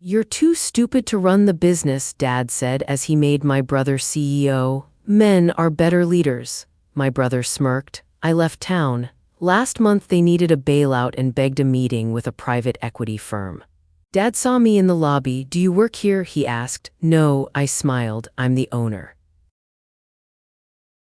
"You're too stupid to run the business," Dad said as he made my brother CEO. "Men are better leaders." My brother smirked. I left town. Last month they needed a bailout and begged a meeting with a private equity firm. Dad saw me in the lobby. "Do you work here?" he asked. "No," I smiled. "I'm the owner."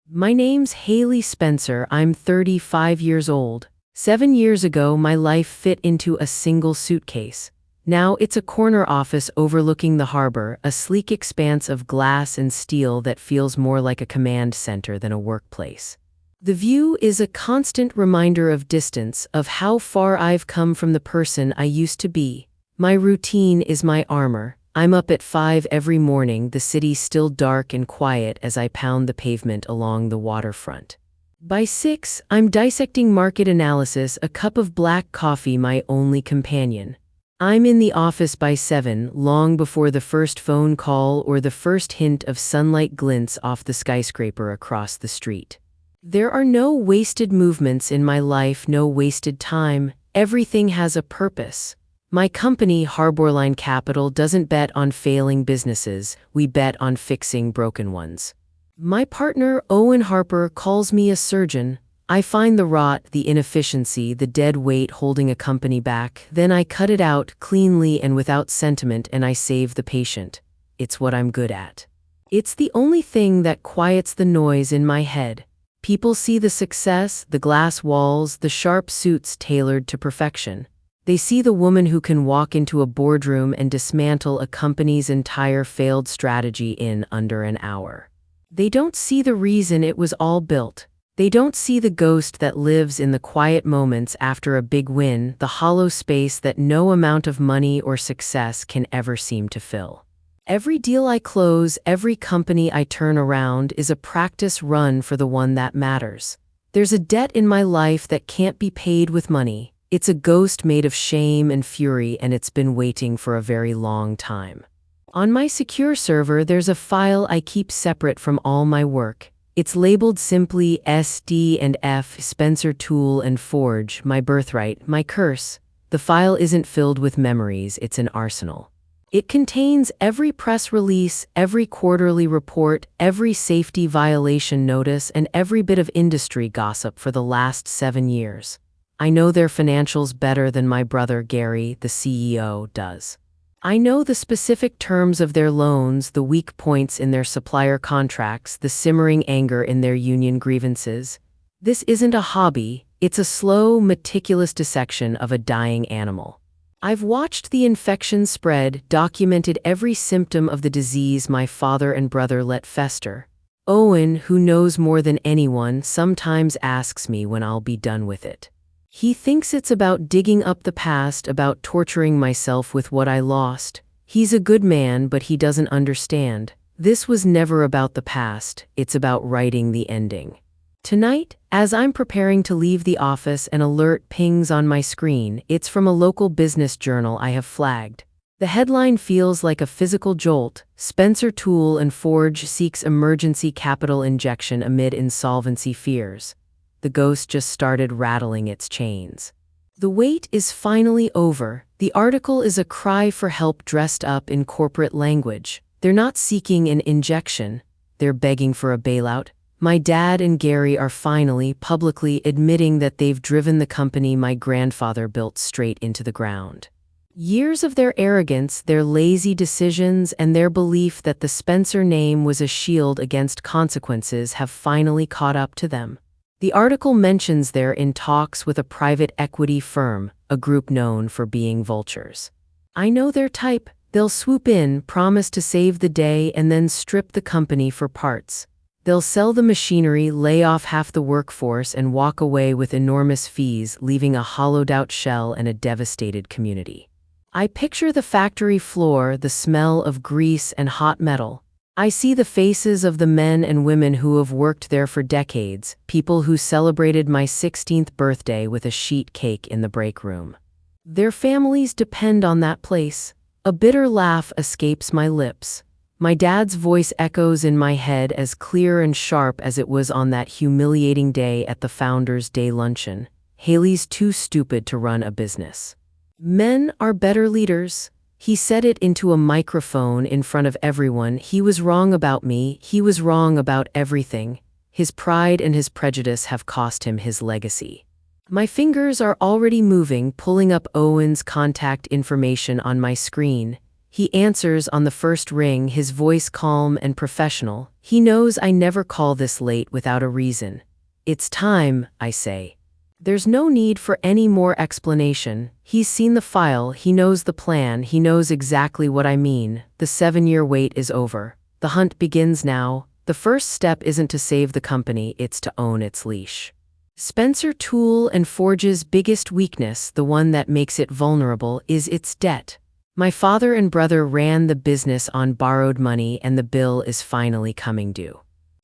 My name's Haley Spencer. I'm 35 years old. 7 years ago, my life fit into a single suitcase. Now it's a corner office overlooking the harbor, a sleek expanse of glass and steel that feels more like a command center than a workplace. The view is a constant reminder of distance, of how far I've come from the person I used to be. My routine is my armor. I'm up at 5 every morning, the city still dark and quiet as I pound the pavement along the waterfront. By 6, I'm dissecting market analysis, a cup of black coffee my only companion. I'm in the office by 7, long before the first phone call or the first hint of sunlight glints off the skyscraper across the street. There are no wasted movements in my life, no wasted time. Everything has a purpose. My company, Harborline Capital, doesn't bet on failing businesses. We bet on fixing broken ones. My partner, Owen Harper, calls me a surgeon. I find the rot, the inefficiency, the dead weight holding a company back. Then I cut it out cleanly and without sentiment, and I save the patient. It's what I'm good at. It's the only thing that quiets the noise in my head. People see the success, the glass walls, the sharp suits tailored to perfection. They see the woman who can walk into a boardroom and dismantle a company's entire failed strategy in under an hour. They don't see the reason it was all built. They don't see the ghost that lives in the quiet moments after a big win, the hollow space that no amount of money or success can ever seem to fill. Every deal I close, every company I turn around is a practice run for the one that matters. There's a debt in my life that can't be paid with money. It's a ghost made of shame and fury, and it's been waiting for a very long time. On my secure server, there's a file I keep separate from all my work. It's labeled simply SD&F, Spencer Tool and Forge, my birthright, my curse. The file isn't filled with memories, it's an arsenal. It contains every press release, every quarterly report, every safety violation notice, and every bit of industry gossip for the last 7 years. I know their financials better than my brother Gary, the CEO, does. I know the specific terms of their loans, the weak points in their supplier contracts, the simmering anger in their union grievances. This isn't a hobby, it's a slow, meticulous dissection of a dying animal. I've watched the infection spread, documented every symptom of the disease my father and brother let fester. Owen, who knows more than anyone, sometimes asks me when I'll be done with it. He thinks it's about digging up the past, about torturing myself with what I lost. He's a good man, but he doesn't understand. This was never about the past, it's about writing the ending. Tonight, as I'm preparing to leave the office, an alert pings on my screen. It's from a local business journal I have flagged. The headline feels like a physical jolt. Spencer Tool and Forge seeks emergency capital injection amid insolvency fears. The ghost just started rattling its chains. The wait is finally over. The article is a cry for help dressed up in corporate language. They're not seeking an injection. They're begging for a bailout. My dad and Gary are finally publicly admitting that they've driven the company my grandfather built straight into the ground. Years of their arrogance, their lazy decisions, and their belief that the Spencer name was a shield against consequences have finally caught up to them. The article mentions they're in talks with a private equity firm, a group known for being vultures. I know their type. They'll swoop in, promise to save the day, and then strip the company for parts. They'll sell the machinery, lay off half the workforce, and walk away with enormous fees, leaving a hollowed-out shell and a devastated community. I picture the factory floor, the smell of grease and hot metal. I see the faces of the men and women who have worked there for decades, people who celebrated my 16th birthday with a sheet cake in the break room. Their families depend on that place. A bitter laugh escapes my lips. My dad's voice echoes in my head as clear and sharp as it was on that humiliating day at the Founders' Day luncheon. Haley's too stupid to run a business. Men are better leaders. He said it into a microphone in front of everyone. He was wrong about me. He was wrong about everything. His pride and his prejudice have cost him his legacy. My fingers are already moving, pulling up Owen's contact information on my screen. He answers on the first ring, his voice calm and professional. He knows I never call this late without a reason. It's time, I say. There's no need for any more explanation. He's seen the file, he knows the plan, he knows exactly what I mean. The 7-year wait is over. The hunt begins now. The first step isn't to save the company, it's to own its leash. Spencer Tool & Forge's biggest weakness, the one that makes it vulnerable, is its debt. My father and brother ran the business on borrowed money, and the bill is finally coming due.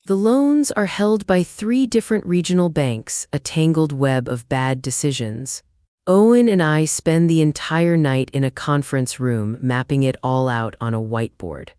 The loans are held by 3 different regional banks, a tangled web of bad decisions. Owen and I spend the entire night in a conference room mapping it all out on a whiteboard.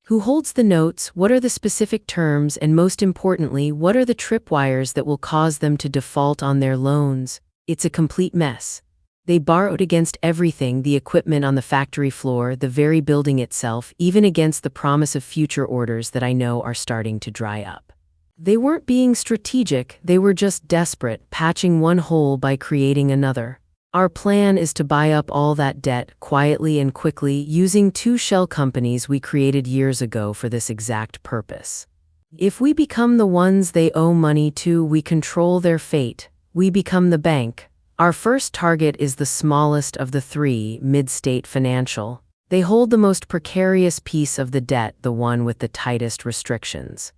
Who holds the notes, what are the specific terms, and most importantly, what are the tripwires that will cause them to default on their loans? It's a complete mess. They borrowed against everything, the equipment on the factory floor, the very building itself, even against the promise of future orders that I know are starting to dry up. They weren't being strategic, they were just desperate, patching one hole by creating another. Our plan is to buy up all that debt, quietly and quickly, using 2 shell companies we created years ago for this exact purpose. If we become the ones they owe money to, we control their fate. We become the bank. Our first target is the smallest of the 3, Mid-State Financial. They hold the most precarious piece of the debt, the one with the tightest restrictions.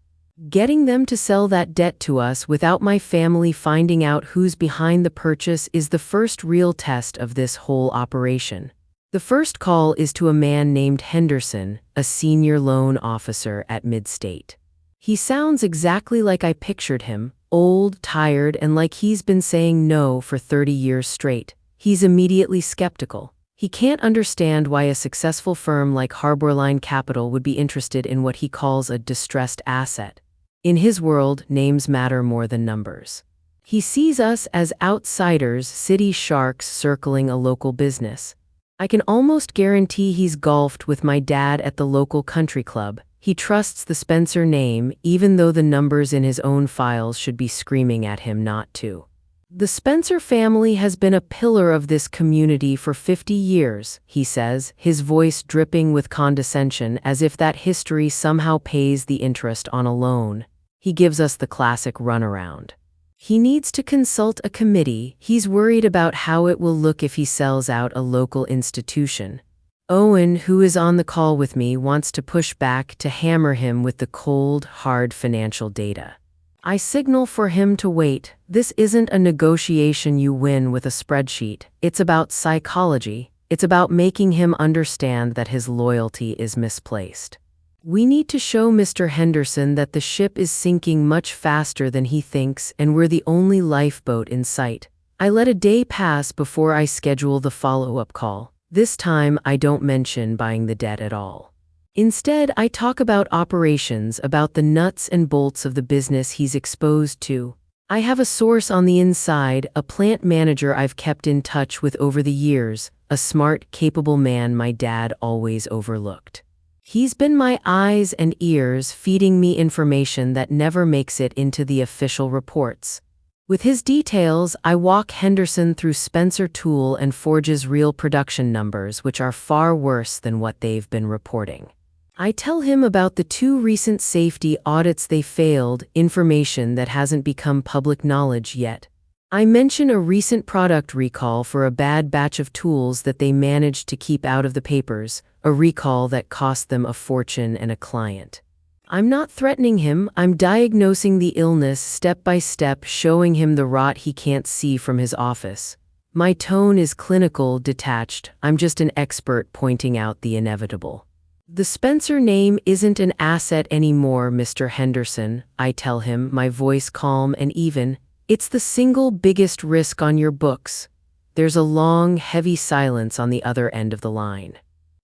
Getting them to sell that debt to us without my family finding out who's behind the purchase is the first real test of this whole operation. The first call is to a man named Henderson, a senior loan officer at Mid-State. He sounds exactly like I pictured him, old, tired, and like he's been saying no for 30 years straight. He's immediately skeptical. He can't understand why a successful firm like Harborline Capital would be interested in what he calls a distressed asset. In his world, names matter more than numbers. He sees us as outsiders, city sharks circling a local business. I can almost guarantee he's golfed with my dad at the local country club. He trusts the Spencer name, even though the numbers in his own files should be screaming at him not to. The Spencer family has been a pillar of this community for 50 years, he says, his voice dripping with condescension, as if that history somehow pays the interest on a loan. He gives us the classic runaround. He needs to consult a committee. He's worried about how it will look if he sells out a local institution. Owen, who is on the call with me, wants to push back, to hammer him with the cold, hard financial data. I signal for him to wait. This isn't a negotiation you win with a spreadsheet. It's about psychology. It's about making him understand that his loyalty is misplaced. We need to show Mr. Henderson that the ship is sinking much faster than he thinks, and we're the only lifeboat in sight. I let a day pass before I schedule the follow-up call. This time, I don't mention buying the debt at all. Instead, I talk about operations, about the nuts and bolts of the business he's exposed to. I have a source on the inside, a plant manager I've kept in touch with over the years, a smart, capable man my dad always overlooked. He's been my eyes and ears, feeding me information that never makes it into the official reports. With his details, I walk Henderson through Spencer Tool & Forge's real production numbers, which are far worse than what they've been reporting. I tell him about the 2 recent safety audits they failed, information that hasn't become public knowledge yet. I mention a recent product recall for a bad batch of tools that they managed to keep out of the papers, a recall that cost them a fortune and a client. I'm not threatening him, I'm diagnosing the illness step by step, showing him the rot he can't see from his office. My tone is clinical, detached. I'm just an expert pointing out the inevitable. The Spencer name isn't an asset anymore, Mr. Henderson, I tell him, my voice calm and even. It's the single biggest risk on your books. There's a long, heavy silence on the other end of the line.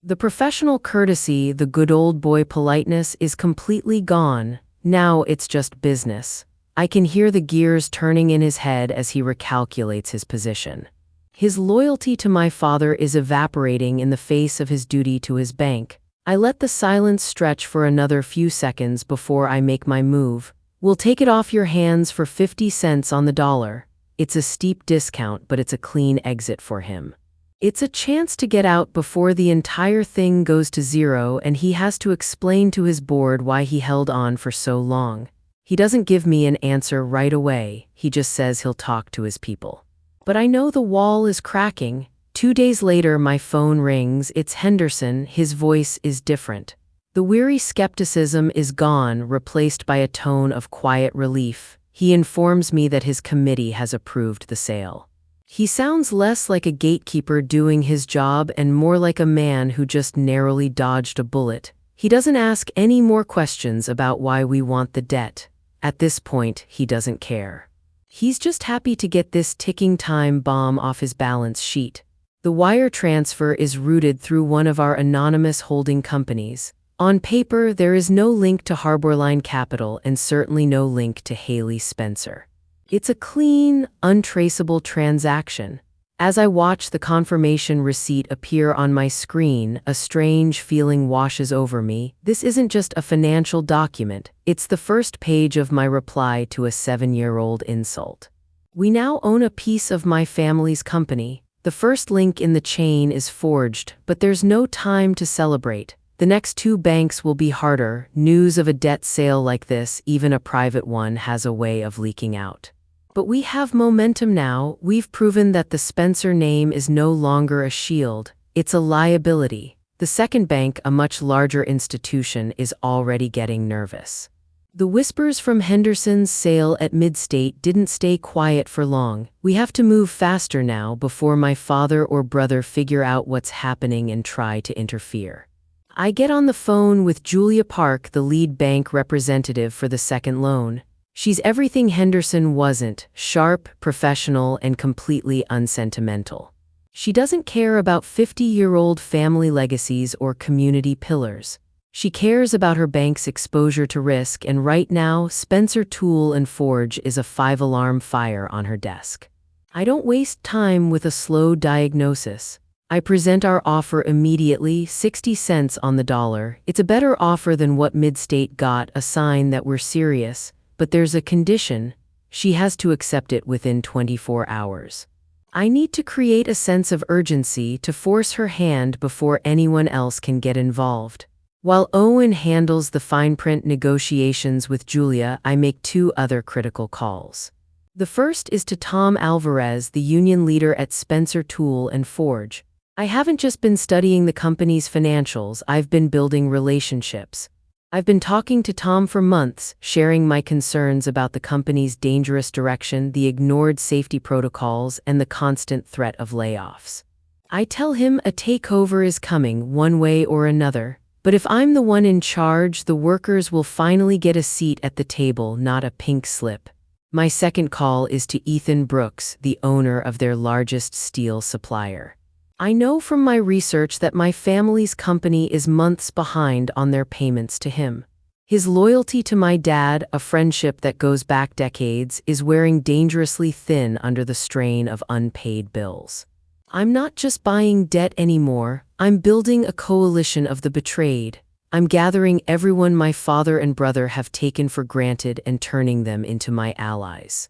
The professional courtesy, the good old boy politeness is completely gone. Now it's just business. I can hear the gears turning in his head as he recalculates his position. His loyalty to my father is evaporating in the face of his duty to his bank. I let the silence stretch for another few seconds before I make my move. "We'll take it off your hands for 50 cents on the dollar." It's a steep discount, but it's a clean exit for him. It's a chance to get out before the entire thing goes to zero and he has to explain to his board why he held on for so long. He doesn't give me an answer right away, he just says he'll talk to his people. But I know the wall is cracking. 2 days later, my phone rings. It's Henderson. His voice is different. The weary skepticism is gone, replaced by a tone of quiet relief. He informs me that his committee has approved the sale. He sounds less like a gatekeeper doing his job and more like a man who just narrowly dodged a bullet. He doesn't ask any more questions about why we want the debt. At this point, he doesn't care. He's just happy to get this ticking time bomb off his balance sheet. The wire transfer is routed through one of our anonymous holding companies. On paper, there is no link to Harborline Capital and certainly no link to Haley Spencer. It's a clean, untraceable transaction. As I watch the confirmation receipt appear on my screen, a strange feeling washes over me. This isn't just a financial document, it's the first page of my reply to a 7-year-old insult. We now own a piece of my family's company. The first link in the chain is forged, but there's no time to celebrate. The next 2 banks will be harder. News of a debt sale like this, even a private one, has a way of leaking out. But we have momentum now. We've proven that the Spencer name is no longer a shield, it's a liability. The second bank, a much larger institution, is already getting nervous. The whispers from Henderson's sale at Midstate didn't stay quiet for long. We have to move faster now before my father or brother figure out what's happening and try to interfere. I get on the phone with Julia Park, the lead bank representative for the second loan. She's everything Henderson wasn't: sharp, professional, and completely unsentimental. She doesn't care about 50-year-old family legacies or community pillars. She cares about her bank's exposure to risk, and right now, Spencer Tool and Forge is a 5-alarm fire on her desk. I don't waste time with a slow diagnosis. I present our offer immediately, 60 cents on the dollar. It's a better offer than what Midstate got, a sign that we're serious. But there's a condition. She has to accept it within 24 hours. I need to create a sense of urgency to force her hand before anyone else can get involved. While Owen handles the fine print negotiations with Julia, I make 2 other critical calls. The first is to Tom Alvarez, the union leader at Spencer Tool and Forge. I haven't just been studying the company's financials, I've been building relationships. I've been talking to Tom for months, sharing my concerns about the company's dangerous direction, the ignored safety protocols, and the constant threat of layoffs. I tell him a takeover is coming one way or another, but if I'm the one in charge, the workers will finally get a seat at the table, not a pink slip. My second call is to Ethan Brooks, the owner of their largest steel supplier. I know from my research that my family's company is months behind on their payments to him. His loyalty to my dad, a friendship that goes back decades, is wearing dangerously thin under the strain of unpaid bills. I'm not just buying debt anymore, I'm building a coalition of the betrayed. I'm gathering everyone my father and brother have taken for granted and turning them into my allies.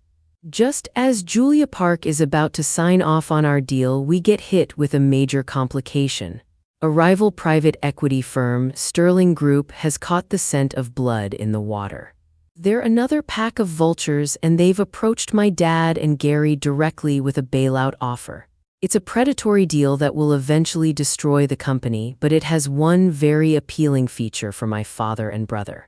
Just as Julia Park is about to sign off on our deal, we get hit with a major complication. A rival private equity firm, Sterling Group, has caught the scent of blood in the water. They're another pack of vultures, and they've approached my dad and Gary directly with a bailout offer. It's a predatory deal that will eventually destroy the company, but it has one very appealing feature for my father and brother.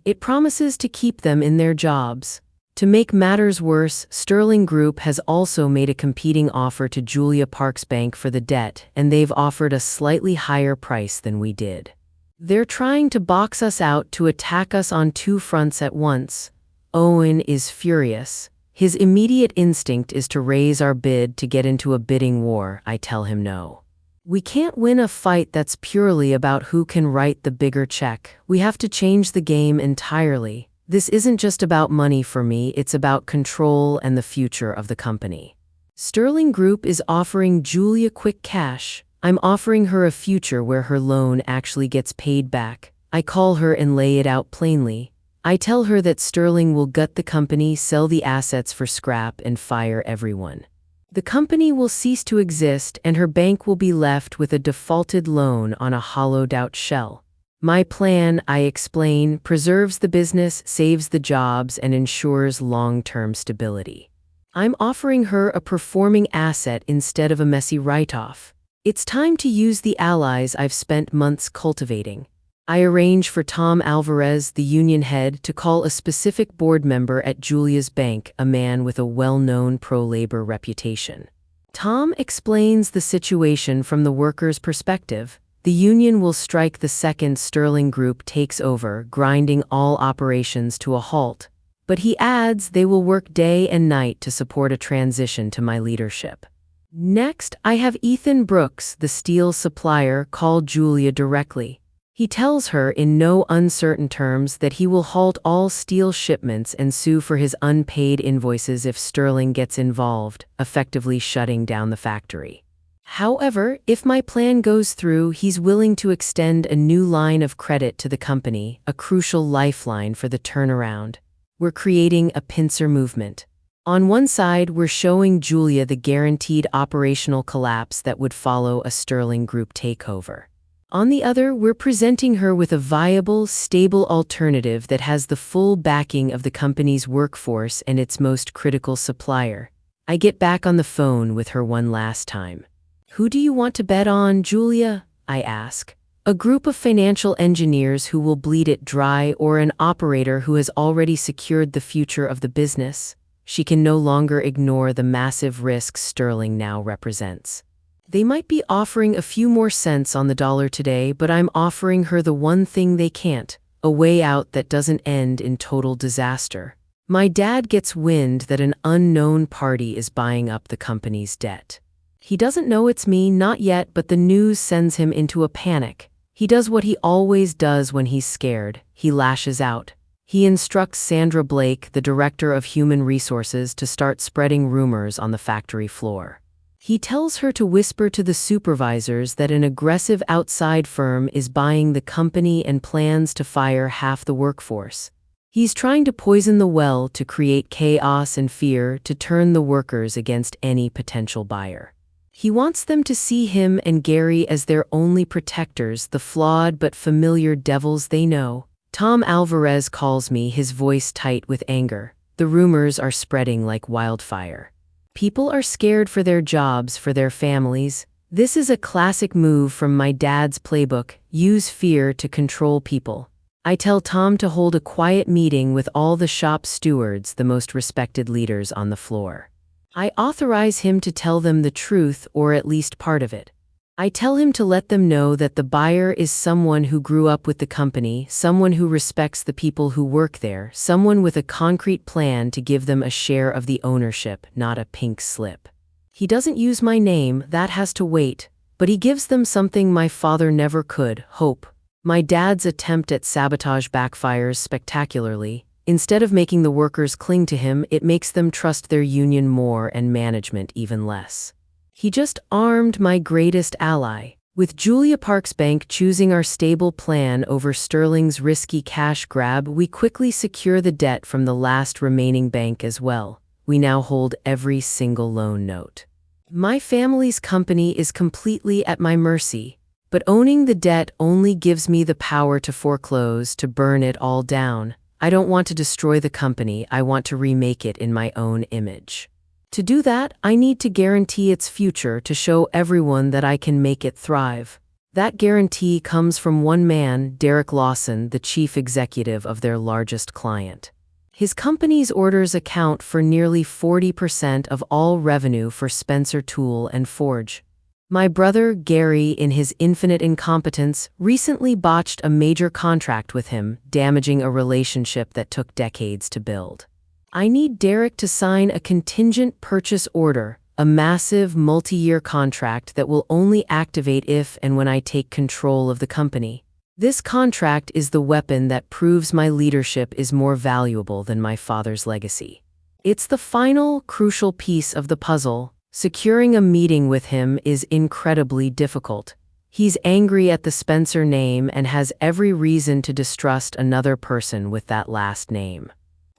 It promises to keep them in their jobs. To make matters worse, Sterling Group has also made a competing offer to Julia Park's bank for the debt, and they've offered a slightly higher price than we did. They're trying to box us out, to attack us on 2 fronts at once. Owen is furious. His immediate instinct is to raise our bid to get into a bidding war. I tell him no. We can't win a fight that's purely about who can write the bigger check. We have to change the game entirely. This isn't just about money for me, it's about control and the future of the company. Sterling Group is offering Julia quick cash. I'm offering her a future where her loan actually gets paid back. I call her and lay it out plainly. I tell her that Sterling will gut the company, sell the assets for scrap, and fire everyone. The company will cease to exist, and her bank will be left with a defaulted loan on a hollowed-out shell. My plan, I explain, preserves the business, saves the jobs, and ensures long-term stability. I'm offering her a performing asset instead of a messy write-off. It's time to use the allies I've spent months cultivating. I arrange for Tom Alvarez, the union head, to call a specific board member at Julia's bank, a man with a well-known pro-labor reputation. Tom explains the situation from the workers' perspective. The union will strike the second Sterling Group takes over, grinding all operations to a halt. But he adds they will work day and night to support a transition to my leadership. Next, I have Ethan Brooks, the steel supplier, call Julia directly. He tells her in no uncertain terms that he will halt all steel shipments and sue for his unpaid invoices if Sterling gets involved, effectively shutting down the factory. However, if my plan goes through, he's willing to extend a new line of credit to the company, a crucial lifeline for the turnaround. We're creating a pincer movement. On one side, we're showing Julia the guaranteed operational collapse that would follow a Sterling Group takeover. On the other, we're presenting her with a viable, stable alternative that has the full backing of the company's workforce and its most critical supplier. I get back on the phone with her one last time. "Who do you want to bet on, Julia?" I ask. "A group of financial engineers who will bleed it dry, or an operator who has already secured the future of the business?" She can no longer ignore the massive risks Sterling now represents. They might be offering a few more cents on the dollar today, but I'm offering her the one thing they can't, a way out that doesn't end in total disaster. My dad gets wind that an unknown party is buying up the company's debt. He doesn't know it's me, not yet, but the news sends him into a panic. He does what he always does when he's scared. He lashes out. He instructs Sandra Blake, the director of human resources, to start spreading rumors on the factory floor. He tells her to whisper to the supervisors that an aggressive outside firm is buying the company and plans to fire half the workforce. He's trying to poison the well to create chaos and fear, to turn the workers against any potential buyer. He wants them to see him and Gary as their only protectors, the flawed but familiar devils they know. Tom Alvarez calls me, his voice tight with anger. The rumors are spreading like wildfire. People are scared for their jobs, for their families. This is a classic move from my dad's playbook: use fear to control people. I tell Tom to hold a quiet meeting with all the shop stewards, the most respected leaders on the floor. I authorize him to tell them the truth, or at least part of it. I tell him to let them know that the buyer is someone who grew up with the company, someone who respects the people who work there, someone with a concrete plan to give them a share of the ownership, not a pink slip. He doesn't use my name, that has to wait, but he gives them something my father never could: hope. My dad's attempt at sabotage backfires spectacularly. Instead of making the workers cling to him, it makes them trust their union more and management even less. He just armed my greatest ally. With Julia Park's bank choosing our stable plan over Sterling's risky cash grab, we quickly secure the debt from the last remaining bank as well. We now hold every single loan note. My family's company is completely at my mercy, but owning the debt only gives me the power to foreclose, to burn it all down. I don't want to destroy the company, I want to remake it in my own image. To do that, I need to guarantee its future, to show everyone that I can make it thrive. That guarantee comes from one man, Derek Lawson, the chief executive of their largest client. His company's orders account for nearly 40% of all revenue for Spencer Tool and Forge. My brother, Gary, in his infinite incompetence, recently botched a major contract with him, damaging a relationship that took decades to build. I need Derek to sign a contingent purchase order, a massive multi-year contract that will only activate if and when I take control of the company. This contract is the weapon that proves my leadership is more valuable than my father's legacy. It's the final, crucial piece of the puzzle. Securing a meeting with him is incredibly difficult. He's angry at the Spencer name and has every reason to distrust another person with that last name.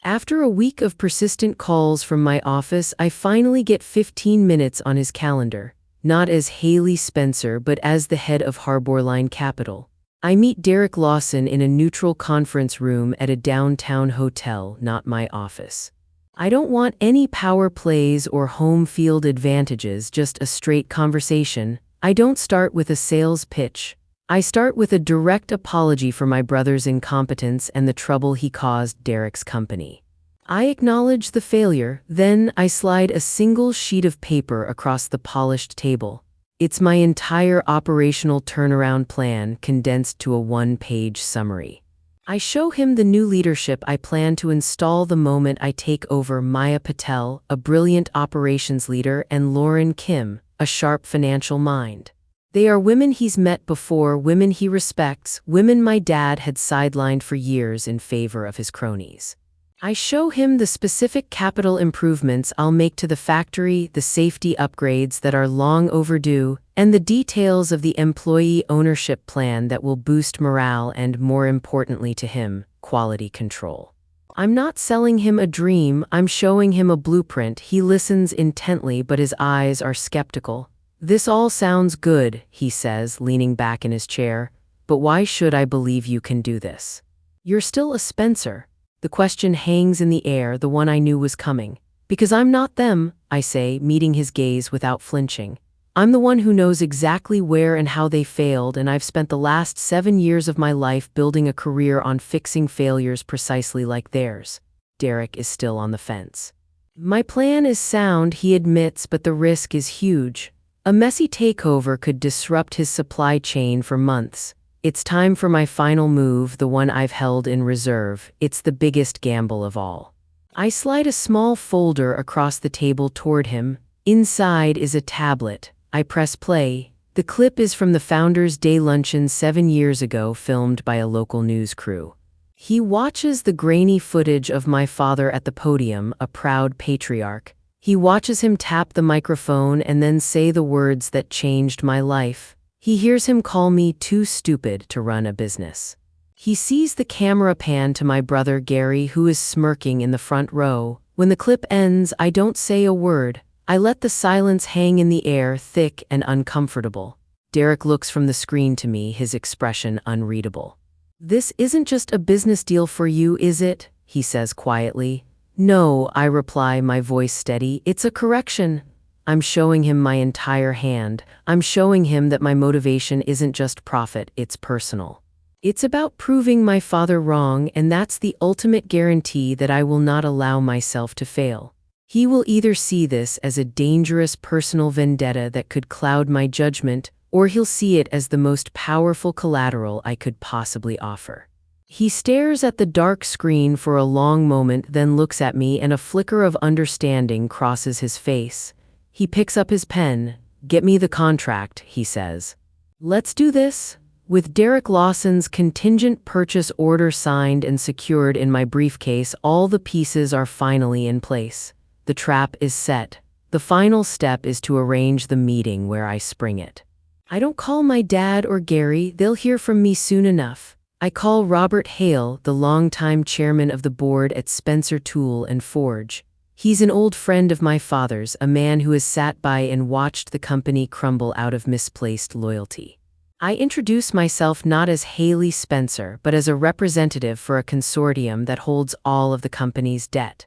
After a week of persistent calls from my office, I finally get 15 minutes on his calendar, not as Haley Spencer but as the head of Harborline Capital. I meet Derek Lawson in a neutral conference room at a downtown hotel, not my office. I don't want any power plays or home field advantages, just a straight conversation. I don't start with a sales pitch. I start with a direct apology for my brother's incompetence and the trouble he caused Derek's company. I acknowledge the failure, then I slide a single sheet of paper across the polished table. It's my entire operational turnaround plan condensed to a one-page summary. I show him the new leadership I plan to install the moment I take over: Maya Patel, a brilliant operations leader, and Lauren Kim, a sharp financial mind. They are women he's met before, women he respects, women my dad had sidelined for years in favor of his cronies. I show him the specific capital improvements I'll make to the factory, the safety upgrades that are long overdue, and the details of the employee ownership plan that will boost morale and, more importantly to him, quality control. I'm not selling him a dream, I'm showing him a blueprint. He listens intently, but his eyes are skeptical. "This all sounds good," he says, leaning back in his chair, "but why should I believe you can do this? You're still a Spencer." The question hangs in the air, the one I knew was coming. "Because I'm not them," I say, meeting his gaze without flinching. "I'm the one who knows exactly where and how they failed, and I've spent the last 7 years of my life building a career on fixing failures precisely like theirs." Derek is still on the fence. "My plan is sound," he admits, "but the risk is huge. A messy takeover could disrupt his supply chain for months. It's time for my final move, the one I've held in reserve. It's the biggest gamble of all." I slide a small folder across the table toward him. Inside is a tablet. I press play. The clip is from the Founders' Day luncheon 7 years ago, filmed by a local news crew. He watches the grainy footage of my father at the podium, a proud patriarch. He watches him tap the microphone and then say the words that changed my life. He hears him call me too stupid to run a business. He sees the camera pan to my brother Gary, who is smirking in the front row. When the clip ends, I don't say a word. I let the silence hang in the air, thick and uncomfortable. Derek looks from the screen to me, his expression unreadable. "This isn't just a business deal for you, is it?" he says quietly. "No," I reply, my voice steady. "It's a correction." I'm showing him my entire hand. I'm showing him that my motivation isn't just profit, it's personal. It's about proving my father wrong, and that's the ultimate guarantee that I will not allow myself to fail. He will either see this as a dangerous personal vendetta that could cloud my judgment, or he'll see it as the most powerful collateral I could possibly offer. He stares at the dark screen for a long moment, then looks at me, and a flicker of understanding crosses his face. He picks up his pen. "Get me the contract," he says. "Let's do this." With Derek Lawson's contingent purchase order signed and secured in my briefcase, all the pieces are finally in place. The trap is set. The final step is to arrange the meeting where I spring it. I don't call my dad or Gary, they'll hear from me soon enough. I call Robert Hale, the longtime chairman of the board at Spencer Tool and Forge. He's an old friend of my father's, a man who has sat by and watched the company crumble out of misplaced loyalty. I introduce myself not as Haley Spencer, but as a representative for a consortium that holds all of the company's debt.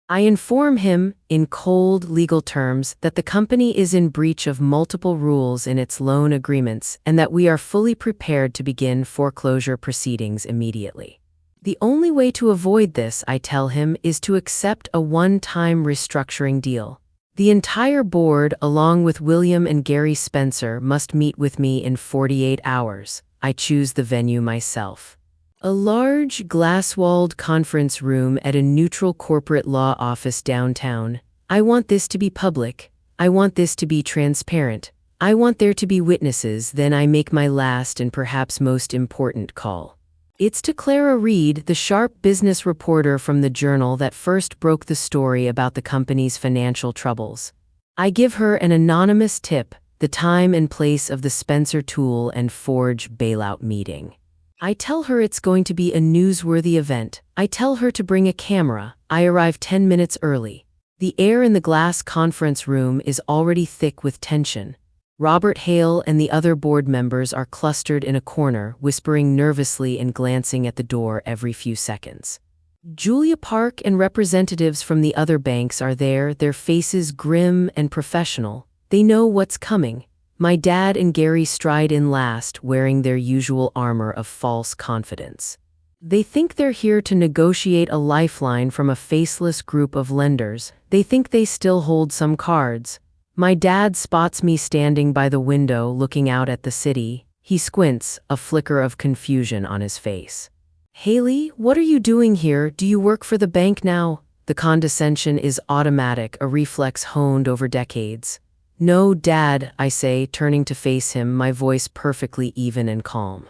I inform him, in cold legal terms, that the company is in breach of multiple rules in its loan agreements and that we are fully prepared to begin foreclosure proceedings immediately. The only way to avoid this, I tell him, is to accept a one-time restructuring deal. The entire board, along with William and Gary Spencer, must meet with me in 48 hours. I choose the venue myself. A large, glass-walled conference room at a neutral corporate law office downtown. I want this to be public. I want this to be transparent. I want there to be witnesses. Then I make my last and perhaps most important call. It's to Clara Reed, the sharp business reporter from the journal that first broke the story about the company's financial troubles. I give her an anonymous tip, the time and place of the Spencer Tool and Forge bailout meeting. I tell her it's going to be a newsworthy event. I tell her to bring a camera. I arrive 10 minutes early. The air in the glass conference room is already thick with tension. Robert Hale and the other board members are clustered in a corner, whispering nervously and glancing at the door every few seconds. Julia Park and representatives from the other banks are there, their faces grim and professional. They know what's coming. My dad and Gary stride in last, wearing their usual armor of false confidence. They think they're here to negotiate a lifeline from a faceless group of lenders. They think they still hold some cards. My dad spots me standing by the window looking out at the city. He squints, a flicker of confusion on his face. "Haley, what are you doing here? Do you work for the bank now?" The condescension is automatic, a reflex honed over decades. "No, Dad," I say, turning to face him, my voice perfectly even and calm.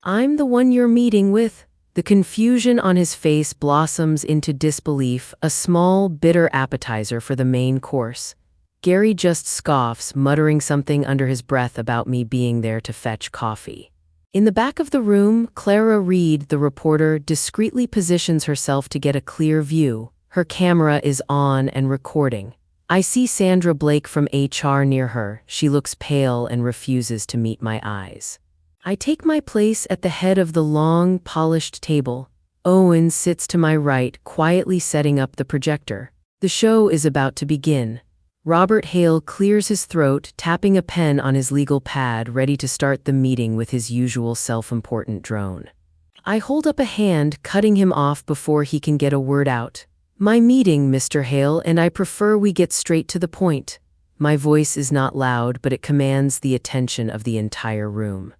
"I'm the one you're meeting with." The confusion on his face blossoms into disbelief, a small, bitter appetizer for the main course. Gary just scoffs, muttering something under his breath about me being there to fetch coffee. In the back of the room, Clara Reed, the reporter, discreetly positions herself to get a clear view. Her camera is on and recording. I see Sandra Blake from HR near her. She looks pale and refuses to meet my eyes. I take my place at the head of the long, polished table. Owen sits to my right, quietly setting up the projector. The show is about to begin. Robert Hale clears his throat, tapping a pen on his legal pad, ready to start the meeting with his usual self-important drone. I hold up a hand, cutting him off before he can get a word out. "My meeting, Mr. Hale, and I prefer we get straight to the point." My voice is not loud, but it commands the attention of the entire room.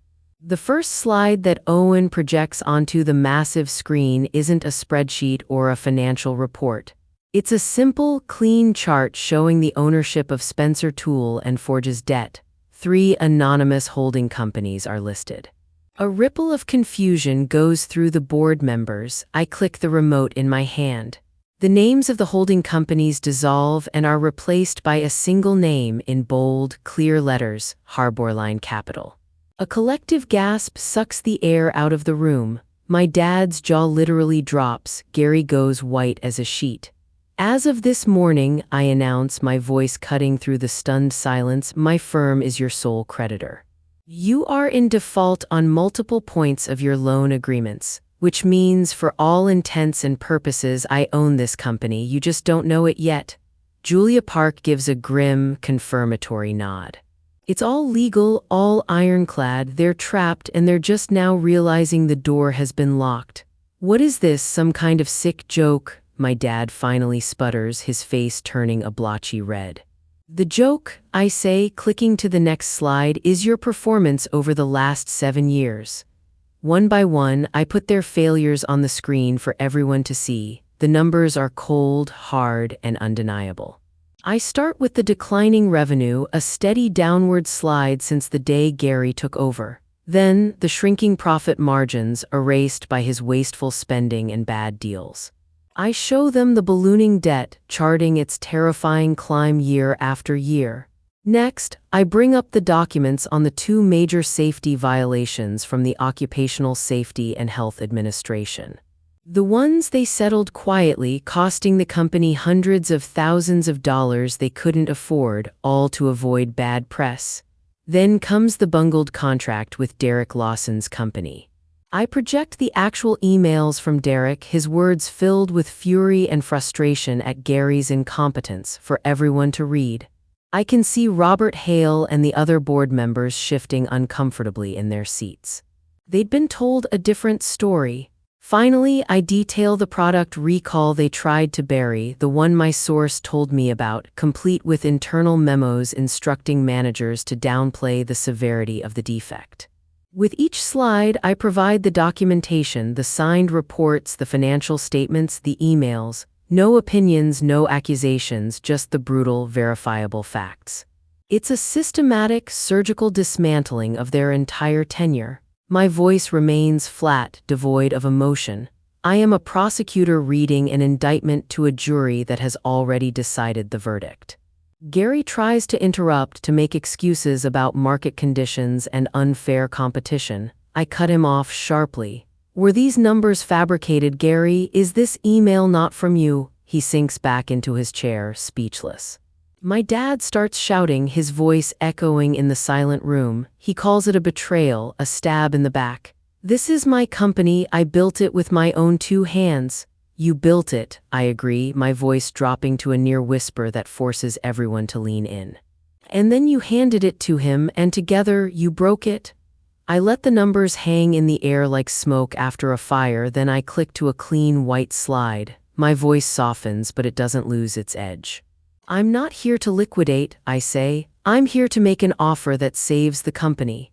The first slide that Owen projects onto the massive screen isn't a spreadsheet or a financial report. It's a simple, clean chart showing the ownership of Spencer Tool and Forge's debt. 3 anonymous holding companies are listed. A ripple of confusion goes through the board members. I click the remote in my hand. The names of the holding companies dissolve and are replaced by a single name in bold, clear letters, Harborline Capital. A collective gasp sucks the air out of the room. My dad's jaw literally drops. Gary goes white as a sheet. "As of this morning," I announce, my voice cutting through the stunned silence, "my firm is your sole creditor. You are in default on multiple points of your loan agreements, which means for all intents and purposes I own this company, you just don't know it yet." Julia Park gives a grim, confirmatory nod. "It's all legal, all ironclad, they're trapped and they're just now realizing the door has been locked." "What is this, some kind of sick joke?" My dad finally sputters, his face turning a blotchy red. "The joke," I say, clicking to the next slide, "is your performance over the last 7 years. One by one, I put their failures on the screen for everyone to see. The numbers are cold, hard, and undeniable. I start with the declining revenue, a steady downward slide since the day Gary took over. Then, the shrinking profit margins, erased by his wasteful spending and bad deals. I show them the ballooning debt, charting its terrifying climb year after year. Next, I bring up the documents on the 2 major safety violations from the Occupational Safety and Health Administration. The ones they settled quietly, costing the company hundreds of thousands of dollars they couldn't afford, all to avoid bad press. Then comes the bungled contract with Derek Lawson's company. I project the actual emails from Derek, his words filled with fury and frustration at Gary's incompetence, for everyone to read. I can see Robert Hale and the other board members shifting uncomfortably in their seats. They'd been told a different story. Finally, I detail the product recall they tried to bury, the one my source told me about, complete with internal memos instructing managers to downplay the severity of the defect. With each slide, I provide the documentation, the signed reports, the financial statements, the emails. No opinions, no accusations, just the brutal, verifiable facts. It's a systematic, surgical dismantling of their entire tenure. My voice remains flat, devoid of emotion. I am a prosecutor reading an indictment to a jury that has already decided the verdict. Gary tries to interrupt to make excuses about market conditions and unfair competition. I cut him off sharply. Were these numbers fabricated, Gary? Is this email not from you? He sinks back into his chair, speechless. My dad starts shouting, his voice echoing in the silent room. He calls it a betrayal, a stab in the back. This is my company. I built it with my own 2 hands. You built it, I agree, my voice dropping to a near whisper that forces everyone to lean in. And then you handed it to him, and together you broke it? I let the numbers hang in the air like smoke after a fire, then I click to a clean white slide. My voice softens, but it doesn't lose its edge. I'm not here to liquidate, I say. I'm here to make an offer that saves the company.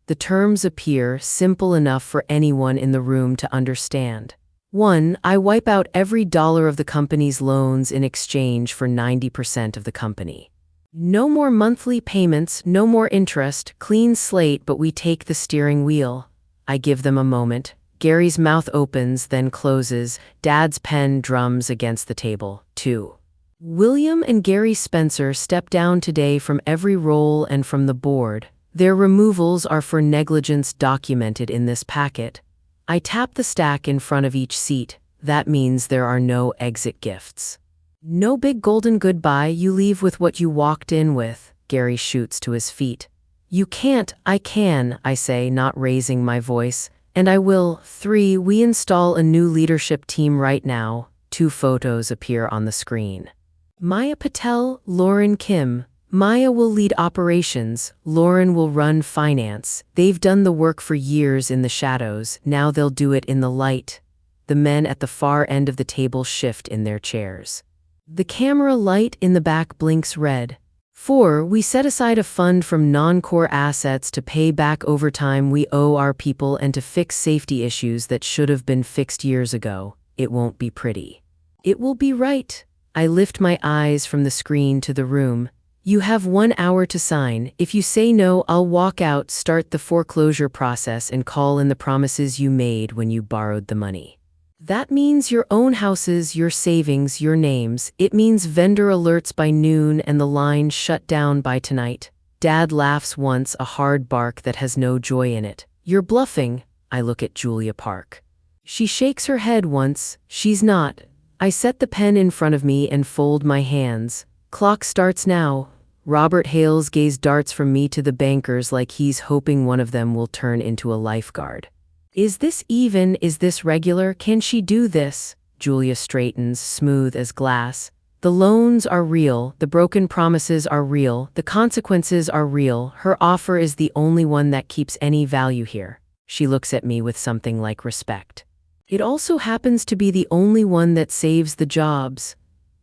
The terms appear simple enough for anyone in the room to understand. 1. I wipe out every dollar of the company's loans in exchange for 90% of the company. No more monthly payments, no more interest, clean slate, but we take the steering wheel. I give them a moment. Gary's mouth opens, then closes. Dad's pen drums against the table. 2. William and Gary Spencer step down today from every role and from the board. Their removals are for negligence documented in this packet. I tap the stack in front of each seat. That means there are no exit gifts. No big golden goodbye, you leave with what you walked in with. Gary shoots to his feet. You can't, I can, I say, not raising my voice. And I will. 3. We install a new leadership team right now. 2 photos appear on the screen. Maya Patel, Lauren Kim. Maya will lead operations, Lauren will run finance. They've done the work for years in the shadows, now they'll do it in the light. The men at the far end of the table shift in their chairs. The camera light in the back blinks red. 4. We set aside a fund from non-core assets to pay back overtime we owe our people and to fix safety issues that should have been fixed years ago. It won't be pretty. It will be right. I lift my eyes from the screen to the room. You have 1 hour to sign. If you say no, I'll walk out, start the foreclosure process, and call in the promises you made when you borrowed the money. That means your own houses, your savings, your names. It means vendor alerts by noon and the line shut down by tonight. Dad laughs once, a hard bark that has no joy in it. You're bluffing. I look at Julia Park. She shakes her head once. She's not. I set the pen in front of me and fold my hands. Clock starts now. Robert Hale's gaze darts from me to the bankers like he's hoping one of them will turn into a lifeguard. Is this even? Is this regular? Can she do this? Julia straightens, smooth as glass. The loans are real, the broken promises are real, the consequences are real. Her offer is the only one that keeps any value here. She looks at me with something like respect. It also happens to be the only one that saves the jobs.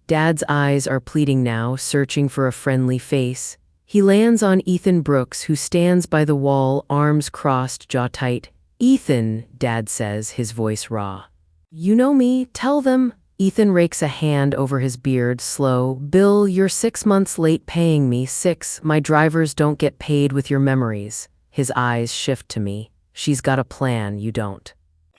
Dad's eyes are pleading now, searching for a friendly face. He lands on Ethan Brooks, who stands by the wall, arms crossed, jaw tight. Ethan, Dad says, his voice raw. You know me, tell them. Ethan rakes a hand over his beard, slow. Bill, you're 6 months late paying me. 6. My drivers don't get paid with your memories. His eyes shift to me. She's got a plan, you don't.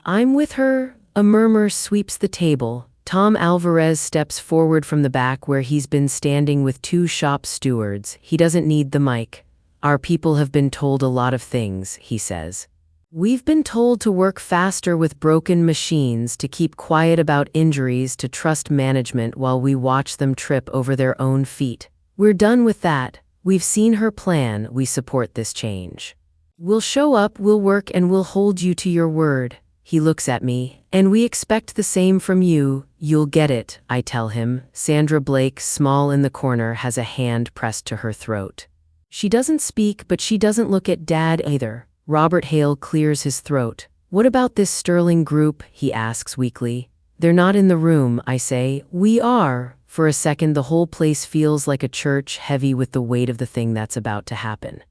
I'm with her. A murmur sweeps the table. Tom Alvarez steps forward from the back where he's been standing with 2 shop stewards. He doesn't need the mic. Our people have been told a lot of things, he says. We've been told to work faster with broken machines, to keep quiet about injuries, to trust management while we watch them trip over their own feet. We're done with that. We've seen her plan. We support this change. We'll show up, we'll work, and we'll hold you to your word. He looks at me. And we expect the same from you. You'll get it, I tell him. Sandra Blake, small in the corner, has a hand pressed to her throat. She doesn't speak, but she doesn't look at Dad either. Robert Hale clears his throat. What about this Sterling group? He asks weakly. They're not in the room, I say. We are. For a second, the whole place feels like a church, heavy with the weight of the thing that's about to happen.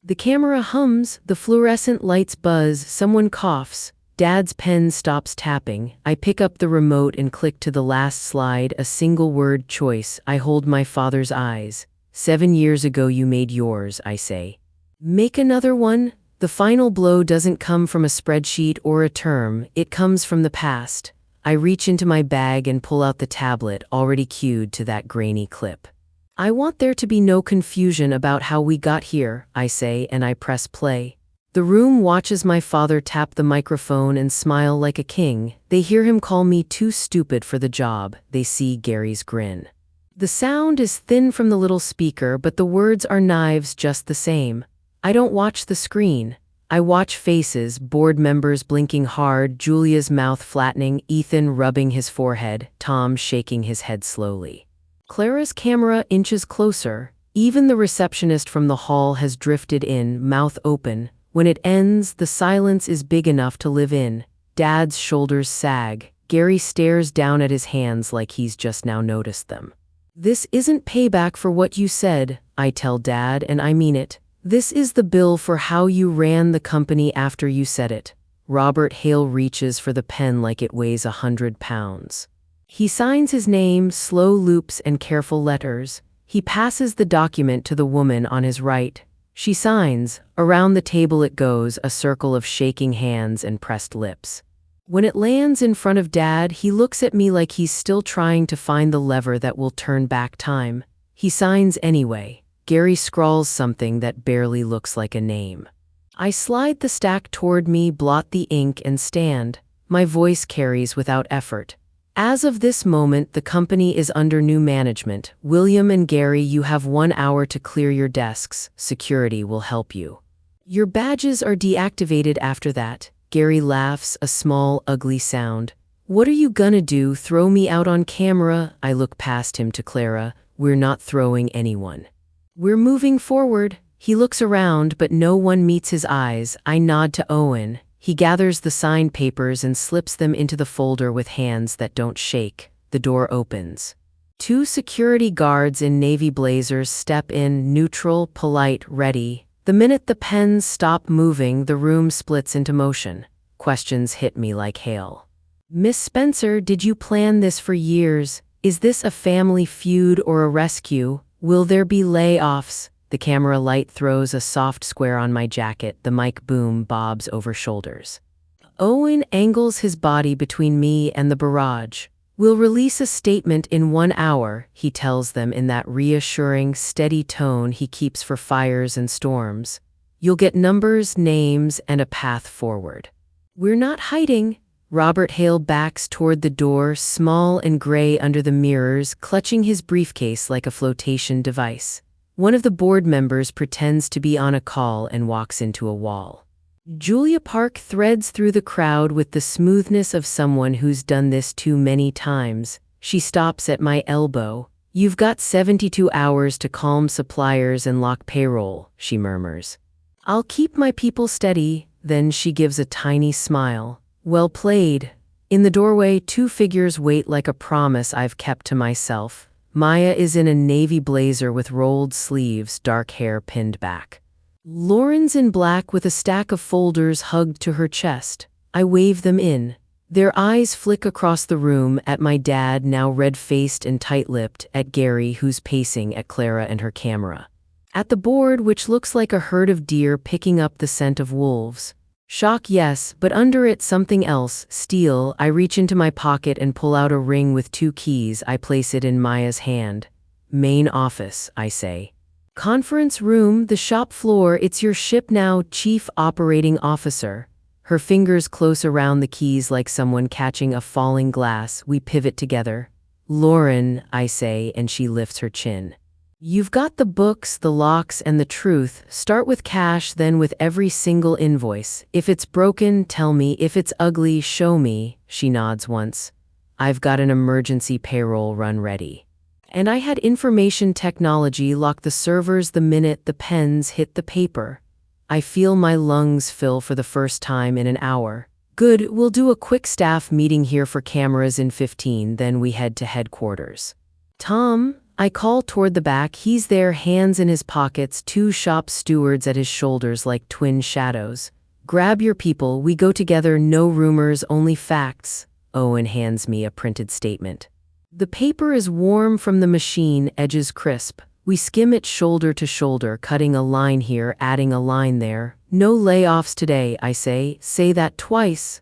The camera hums, the fluorescent lights buzz, someone coughs. Dad's pen stops tapping. I pick up the remote and click to the last slide, a single word choice. I hold my father's eyes. 7 years ago you made yours, I say. Make another one? The final blow doesn't come from a spreadsheet or a term, it comes from the past. I reach into my bag and pull out the tablet already cued to that grainy clip. I want there to be no confusion about how we got here, I say, and I press play. The room watches my father tap the microphone and smile like a king. They hear him call me too stupid for the job. They see Gary's grin. The sound is thin from the little speaker, but the words are knives just the same. I don't watch the screen. I watch faces, board members blinking hard, Julia's mouth flattening, Ethan rubbing his forehead, Tom shaking his head slowly. Clara's camera inches closer. Even the receptionist from the hall has drifted in, mouth open. When it ends, the silence is big enough to live in. Dad's shoulders sag. Gary stares down at his hands like he's just now noticed them. This isn't payback for what you said, I tell Dad, and I mean it. This is the bill for how you ran the company after you said it. Robert Hale reaches for the pen like it weighs 100 pounds. He signs his name, slow loops and careful letters. He passes the document to the woman on his right. She signs. Around the table it goes, a circle of shaking hands and pressed lips. When it lands in front of Dad, he looks at me like he's still trying to find the lever that will turn back time. He signs anyway. Gary scrawls something that barely looks like a name. I slide the stack toward me, blot the ink, and stand. My voice carries without effort. As of this moment, the company is under new management. William and Gary, you have 1 hour to clear your desks. Security will help you. Your badges are deactivated after that. Gary laughs, a small, ugly sound. What are you gonna do, throw me out on camera? I look past him to Clara. We're not throwing anyone. We're moving forward. He looks around, but no one meets his eyes. I nod to Owen. He gathers the signed papers and slips them into the folder with hands that don't shake. The door opens. 2 security guards in navy blazers step in, neutral, polite, ready. The minute the pens stop moving, the room splits into motion. Questions hit me like hail. Miss Spencer, did you plan this for years? Is this a family feud or a rescue? Will there be layoffs? The camera light throws a soft square on my jacket. The mic boom bobs over shoulders. Owen angles his body between me and the barrage. We'll release a statement in 1 hour, he tells them in that reassuring, steady tone he keeps for fires and storms. You'll get numbers, names, and a path forward. We're not hiding. Robert Hale backs toward the door, small and gray under the mirrors, clutching his briefcase like a flotation device. One of the board members pretends to be on a call and walks into a wall. Julia Park threads through the crowd with the smoothness of someone who's done this too many times. She stops at my elbow. You've got 72 hours to calm suppliers and lock payroll, she murmurs. I'll keep my people steady. Then she gives a tiny smile. Well played. In the doorway, 2 figures wait like a promise I've kept to myself. Maya is in a navy blazer with rolled sleeves, dark hair pinned back. Lauren's in black with a stack of folders hugged to her chest. I wave them in. Their eyes flick across the room at my dad, now red-faced and tight-lipped, at Gary, who's pacing at Clara and her camera. At the board, which looks like a herd of deer picking up the scent of wolves. Shock, yes, but under it something else, steel. I reach into my pocket and pull out a ring with 2 keys. I place it in Maya's hand. Main office, I say. Conference room, the shop floor. It's your ship now, Chief Operating Officer. Her fingers close around the keys like someone catching a falling glass. We pivot together. Lauren, I say, and she lifts her chin. You've got the books, the locks, and the truth. Start with cash, then with every single invoice. If it's broken, tell me. If it's ugly, show me. She nods once. I've got an emergency payroll run ready. And I had information technology lock the servers the minute the pens hit the paper. I feel my lungs fill for the first time in an hour. Good, we'll do a quick staff meeting here for cameras in 15, then we head to headquarters. Tom, I call toward the back. He's there, hands in his pockets, 2 shop stewards at his shoulders like twin shadows. Grab your people, we go together, no rumors, only facts. Owen hands me a printed statement. The paper is warm from the machine, edges crisp. We skim it shoulder to shoulder, cutting a line here, adding a line there. No layoffs today, I say. Say that twice.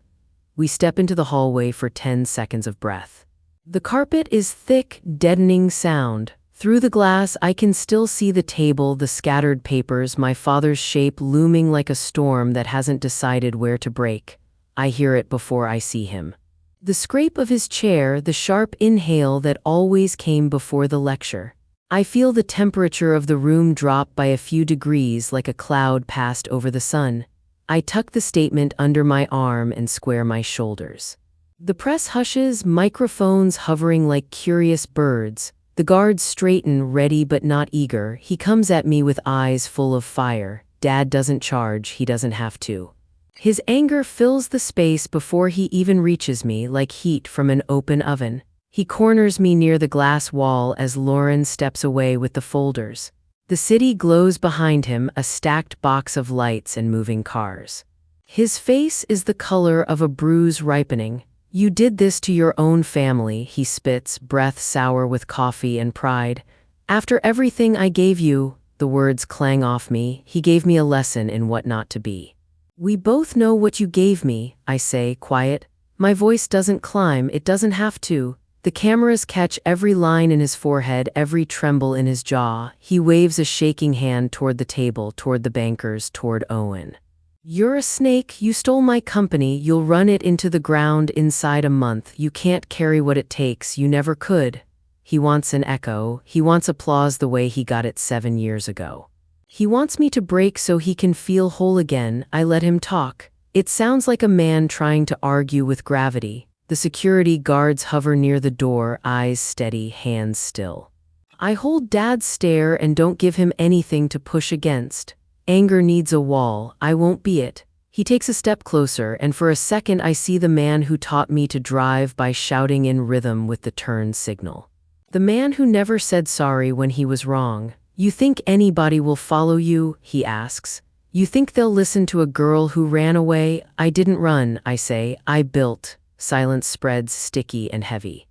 We step into the hallway for 10 seconds of breath. The carpet is thick, deadening sound. Through the glass, I can still see the table, the scattered papers, my father's shape looming like a storm that hasn't decided where to break. I hear it before I see him. The scrape of his chair, the sharp inhale that always came before the lecture. I feel the temperature of the room drop by a few degrees like a cloud passed over the sun. I tuck the statement under my arm and square my shoulders. The press hushes, microphones hovering like curious birds. The guards straighten, ready but not eager. He comes at me with eyes full of fire. Dad doesn't charge, he doesn't have to. His anger fills the space before he even reaches me, like heat from an open oven. He corners me near the glass wall as Lauren steps away with the folders. The city glows behind him, a stacked box of lights and moving cars. His face is the color of a bruise ripening. You did this to your own family, he spits, breath sour with coffee and pride. After everything I gave you, the words clang off me, he gave me a lesson in what not to be. We both know what you gave me, I say, quiet. My voice doesn't climb, it doesn't have to. The cameras catch every line in his forehead, every tremble in his jaw. He waves a shaking hand toward the table, toward the bankers, toward Owen. You're a snake, you stole my company, you'll run it into the ground inside a month. You can't carry what it takes, you never could. He wants an echo, he wants applause the way he got it 7 years ago. He wants me to break so he can feel whole again. I let him talk. It sounds like a man trying to argue with gravity. The security guards hover near the door, eyes steady, hands still. I hold Dad's stare and don't give him anything to push against. Anger needs a wall, I won't be it. He takes a step closer, and for a second I see the man who taught me to drive by shouting in rhythm with the turn signal. The man who never said sorry when he was wrong. You think anybody will follow you? He asks. You think they'll listen to a girl who ran away? I didn't run, I say, I built. Silence spreads, sticky and heavy.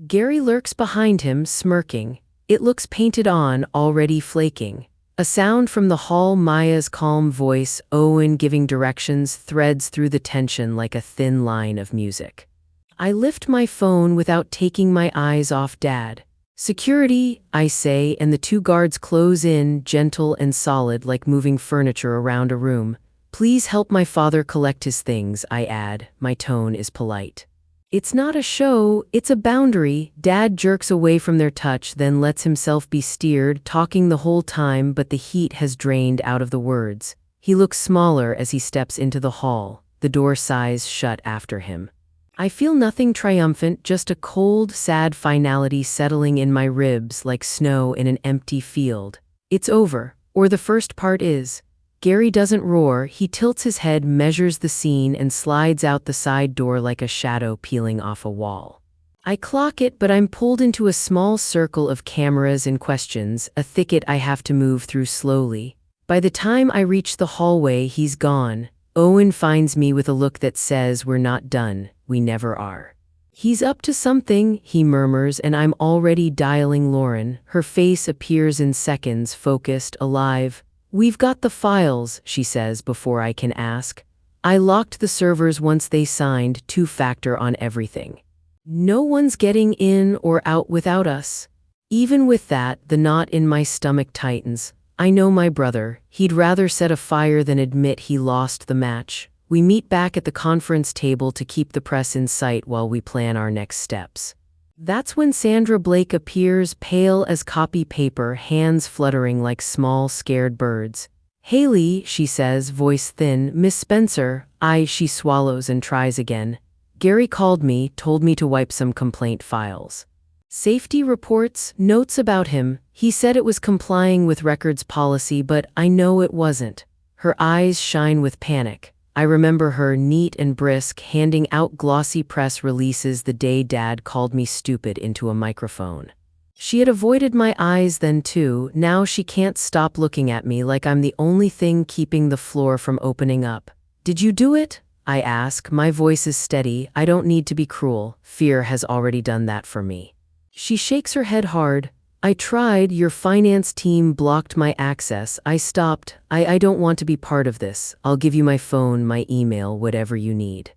Gary lurks behind him, smirking. It looks painted on, already flaking. A sound from the hall, Maya's calm voice, Owen giving directions, threads through the tension like a thin line of music. I lift my phone without taking my eyes off Dad. Security, I say, and the two guards close in, gentle and solid like moving furniture around a room. Please help my father collect his things, I add. My tone is polite. It's not a show, it's a boundary. Dad jerks away from their touch, then lets himself be steered, talking the whole time, but the heat has drained out of the words. He looks smaller as he steps into the hall. The door sighs shut after him. I feel nothing triumphant, just a cold, sad finality settling in my ribs like snow in an empty field. It's over, or the first part is. Gary doesn't roar, he tilts his head, measures the scene, and slides out the side door like a shadow peeling off a wall. I clock it, but I'm pulled into a small circle of cameras and questions, a thicket I have to move through slowly. By the time I reach the hallway, he's gone. Owen finds me with a look that says we're not done, we never are. He's up to something, he murmurs, and I'm already dialing Lauren. Her face appears in seconds, focused, alive. We've got the files, she says before I can ask. I locked the servers once they signed, two-factor on everything. No one's getting in or out without us. Even with that, the knot in my stomach tightens. I know my brother. He'd rather set a fire than admit he lost the match. We meet back at the conference table to keep the press in sight while we plan our next steps. That's when Sandra Blake appears, pale as copy paper, hands fluttering like small, scared birds. Haley, she says, voice thin. Miss Spencer. She swallows and tries again. Gary called me, told me to wipe some complaint files. Safety reports, notes about him. He said it was complying with records policy, but I know it wasn't. Her eyes shine with panic. I remember her, neat and brisk, handing out glossy press releases the day Dad called me stupid into a microphone. She had avoided my eyes then too. Now she can't stop looking at me like I'm the only thing keeping the floor from opening up. Did you do it? I ask. My voice is steady. I don't need to be cruel. Fear has already done that for me. She shakes her head hard. I tried. Your finance team blocked my access. I stopped. I don't want to be part of this. I'll give you my phone, my email, whatever you need.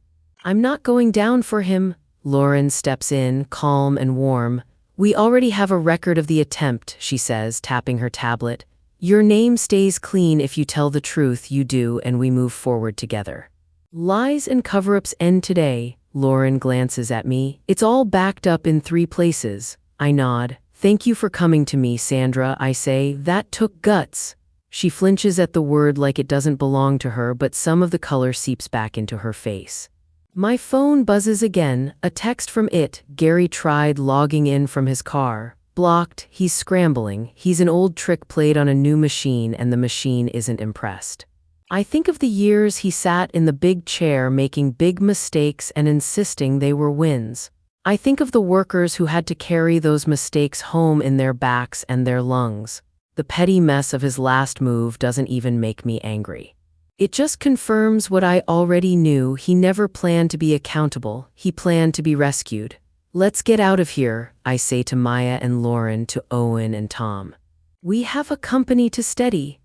I'm not going down for him. Lauren steps in, calm and warm. We already have a record of the attempt, she says, tapping her tablet. Your name stays clean if you tell the truth, you do, and we move forward together. Lies and cover-ups end today, Lauren glances at me. It's all backed up in 3 places. I nod. Thank you for coming to me, Sandra, I say. That took guts. She flinches at the word like it doesn't belong to her, but some of the color seeps back into her face. My phone buzzes again, a text from it. Gary tried logging in from his car. Blocked, he's scrambling. He's an old trick played on a new machine and the machine isn't impressed. I think of the years he sat in the big chair making big mistakes and insisting they were wins. I think of the workers who had to carry those mistakes home in their backs and their lungs. The petty mess of his last move doesn't even make me angry. It just confirms what I already knew. He never planned to be accountable. He planned to be rescued. Let's get out of here, I say to Maya and Lauren, to Owen and Tom. We have a company to steady.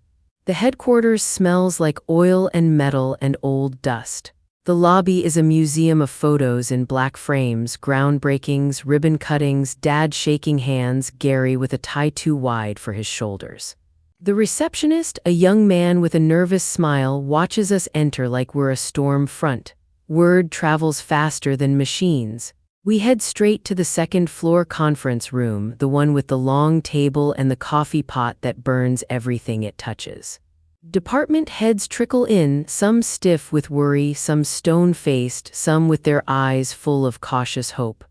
The headquarters smells like oil and metal and old dust. The lobby is a museum of photos in black frames, groundbreakings, ribbon cuttings, Dad shaking hands, Gary with a tie too wide for his shoulders. The receptionist, a young man with a nervous smile, watches us enter like we're a storm front. Word travels faster than machines. We head straight to the second-floor conference room, the one with the long table and the coffee pot that burns everything it touches. Department heads trickle in, some stiff with worry, some stone-faced, some with their eyes full of cautious hope.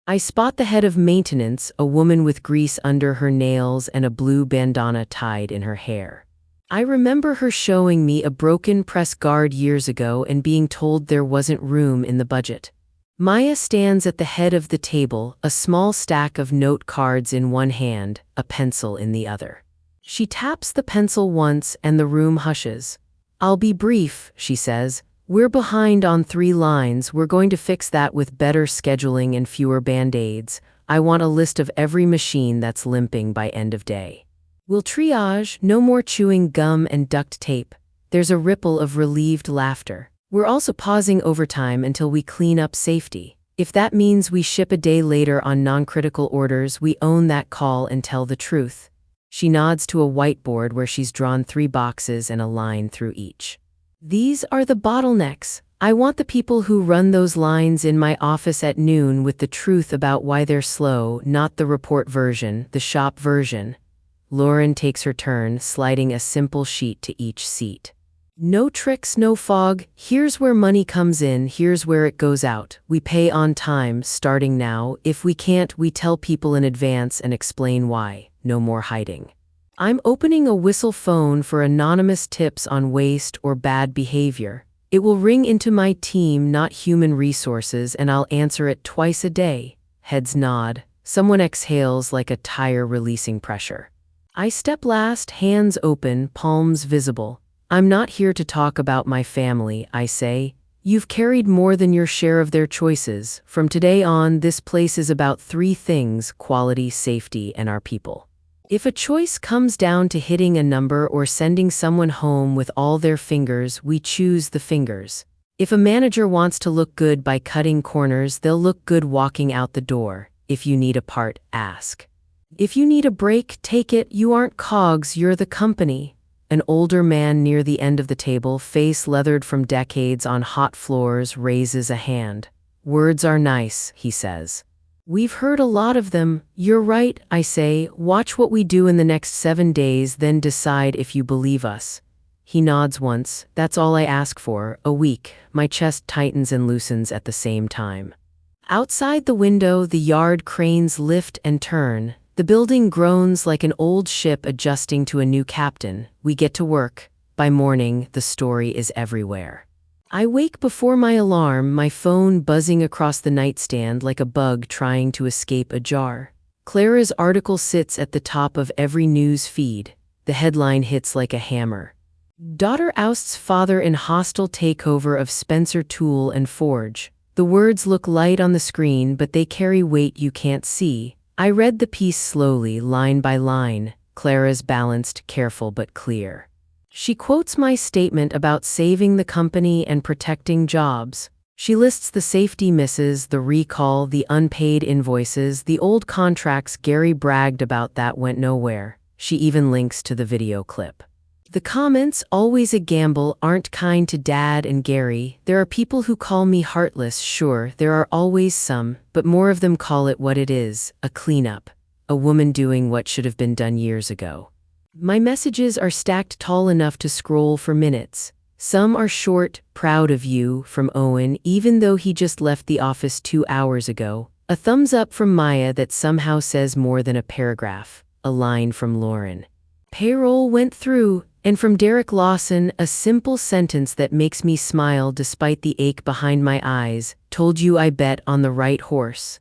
I spot the head of maintenance, a woman with grease under her nails and a blue bandana tied in her hair. I remember her showing me a broken press guard years ago and being told there wasn't room in the budget. Maya stands at the head of the table, a small stack of note cards in one hand, a pencil in the other. She taps the pencil once and the room hushes. I'll be brief, she says. We're behind on 3 lines. We're going to fix that with better scheduling and fewer band-aids. I want a list of every machine that's limping by end of day. We'll triage, no more chewing gum and duct tape. There's a ripple of relieved laughter. We're also pausing overtime until we clean up safety. If that means we ship a day later on non-critical orders, we own that call and tell the truth. She nods to a whiteboard where she's drawn 3 boxes and a line through each. These are the bottlenecks. I want the people who run those lines in my office at noon with the truth about why they're slow, not the report version, the shop version. Lauren takes her turn, sliding a simple sheet to each seat. No tricks, no fog. Here's where money comes in, here's where it goes out. We pay on time, starting now. If we can't, we tell people in advance and explain why. No more hiding. I'm opening a whistle phone for anonymous tips on waste or bad behavior. It will ring into my team, not human resources, and I'll answer it twice a day. Heads nod. Someone exhales like a tire releasing pressure. I step last, hands open, palms visible. I'm not here to talk about my family, I say. You've carried more than your share of their choices. From today on, this place is about 3 things: quality, safety, and our people. If a choice comes down to hitting a number or sending someone home with all their fingers, we choose the fingers. If a manager wants to look good by cutting corners, they'll look good walking out the door. If you need a part, ask. If you need a break, take it. You aren't cogs, you're the company. An older man near the end of the table, face leathered from decades on hot floors, raises a hand. Words are nice, he says. We've heard a lot of them. You're right, I say. Watch what we do in the next 7 days, then decide if you believe us. He nods once. That's all I ask for. A week. My chest tightens and loosens at the same time. Outside the window, the yard cranes lift and turn. The building groans like an old ship adjusting to a new captain. We get to work. By morning, the story is everywhere. I wake before my alarm, my phone buzzing across the nightstand like a bug trying to escape a jar. Clara's article sits at the top of every news feed. The headline hits like a hammer. Daughter ousts father in hostile takeover of Spencer Tool and Forge. The words look light on the screen, but they carry weight you can't see. I read the piece slowly, line by line. Clara's balanced, careful but clear. She quotes my statement about saving the company and protecting jobs. She lists the safety misses, the recall, the unpaid invoices, the old contracts Gary bragged about that went nowhere. She even links to the video clip. The comments, always a gamble, aren't kind to Dad and Gary. There are people who call me heartless, sure, there are always some, but more of them call it what it is, a cleanup. A woman doing what should have been done years ago. My messages are stacked tall enough to scroll for minutes. Some are short, proud of you, from Owen, even though he just left the office 2 hours ago. A thumbs up from Maya that somehow says more than a paragraph. A line from Lauren. Payroll went through. And from Derek Lawson, a simple sentence that makes me smile despite the ache behind my eyes. Told you I bet on the right horse.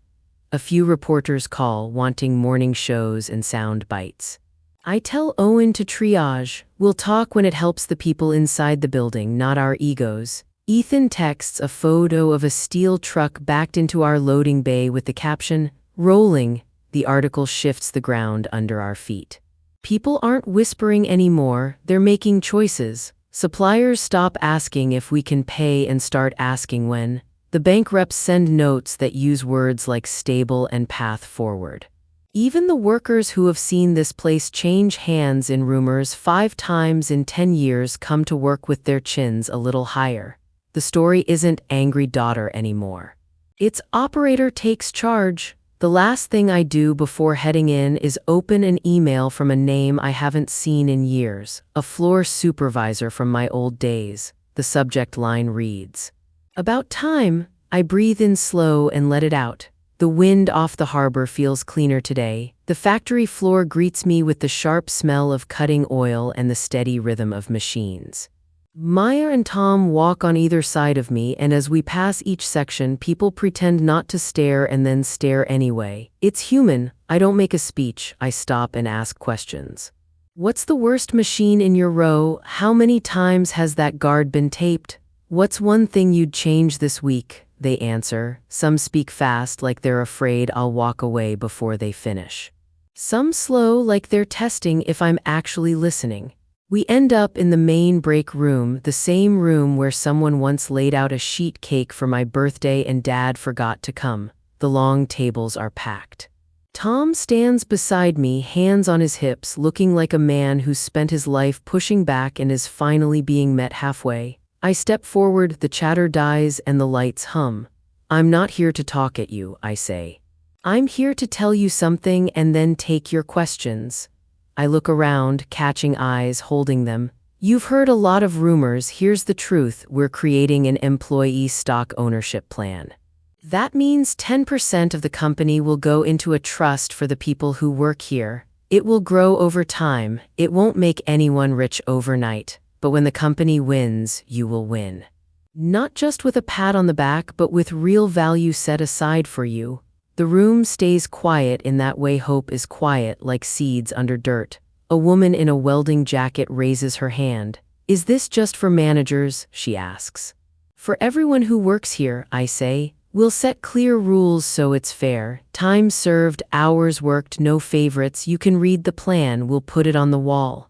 A few reporters call, wanting morning shows and sound bites. I tell Owen to triage. We'll talk when it helps the people inside the building, not our egos. Ethan texts a photo of a steel truck backed into our loading bay with the caption, "Rolling." The article shifts the ground under our feet. People aren't whispering anymore, they're making choices. Suppliers stop asking if we can pay and start asking when. The bank reps send notes that use words like stable and path forward. Even the workers who have seen this place change hands in rumors 5 times in 10 years come to work with their chins a little higher. The story isn't angry daughter anymore. It's operator takes charge. The last thing I do before heading in is open an email from a name I haven't seen in years, a floor supervisor from my old days. The subject line reads, "About time." I breathe in slow and let it out. The wind off the harbor feels cleaner today. The factory floor greets me with the sharp smell of cutting oil and the steady rhythm of machines. Maya and Tom walk on either side of me, and as we pass each section, people pretend not to stare and then stare anyway. It's human. I don't make a speech. I stop and ask questions. What's the worst machine in your row? How many times has that guard been taped? What's one thing you'd change this week? They answer. Some speak fast, like they're afraid I'll walk away before they finish. Some slow, like they're testing if I'm actually listening. We end up in the main break room, the same room where someone once laid out a sheet cake for my birthday and Dad forgot to come. The long tables are packed. Tom stands beside me, hands on his hips, looking like a man who's spent his life pushing back and is finally being met halfway. I step forward, the chatter dies and the lights hum. "I'm not here to talk at you," I say. "I'm here to tell you something and then take your questions." I look around, catching eyes, holding them. "You've heard a lot of rumors. Here's the truth. We're creating an employee stock ownership plan. That means 10% of the company will go into a trust for the people who work here. It will grow over time. It won't make anyone rich overnight. But when the company wins, you will win. Not just with a pat on the back, but with real value set aside for you." The room stays quiet in that way hope is quiet, like seeds under dirt. A woman in a welding jacket raises her hand. "Is this just for managers?" she asks. "For everyone who works here," I say. "We'll set clear rules so it's fair. Time served, hours worked, no favorites. You can read the plan, we'll put it on the wall."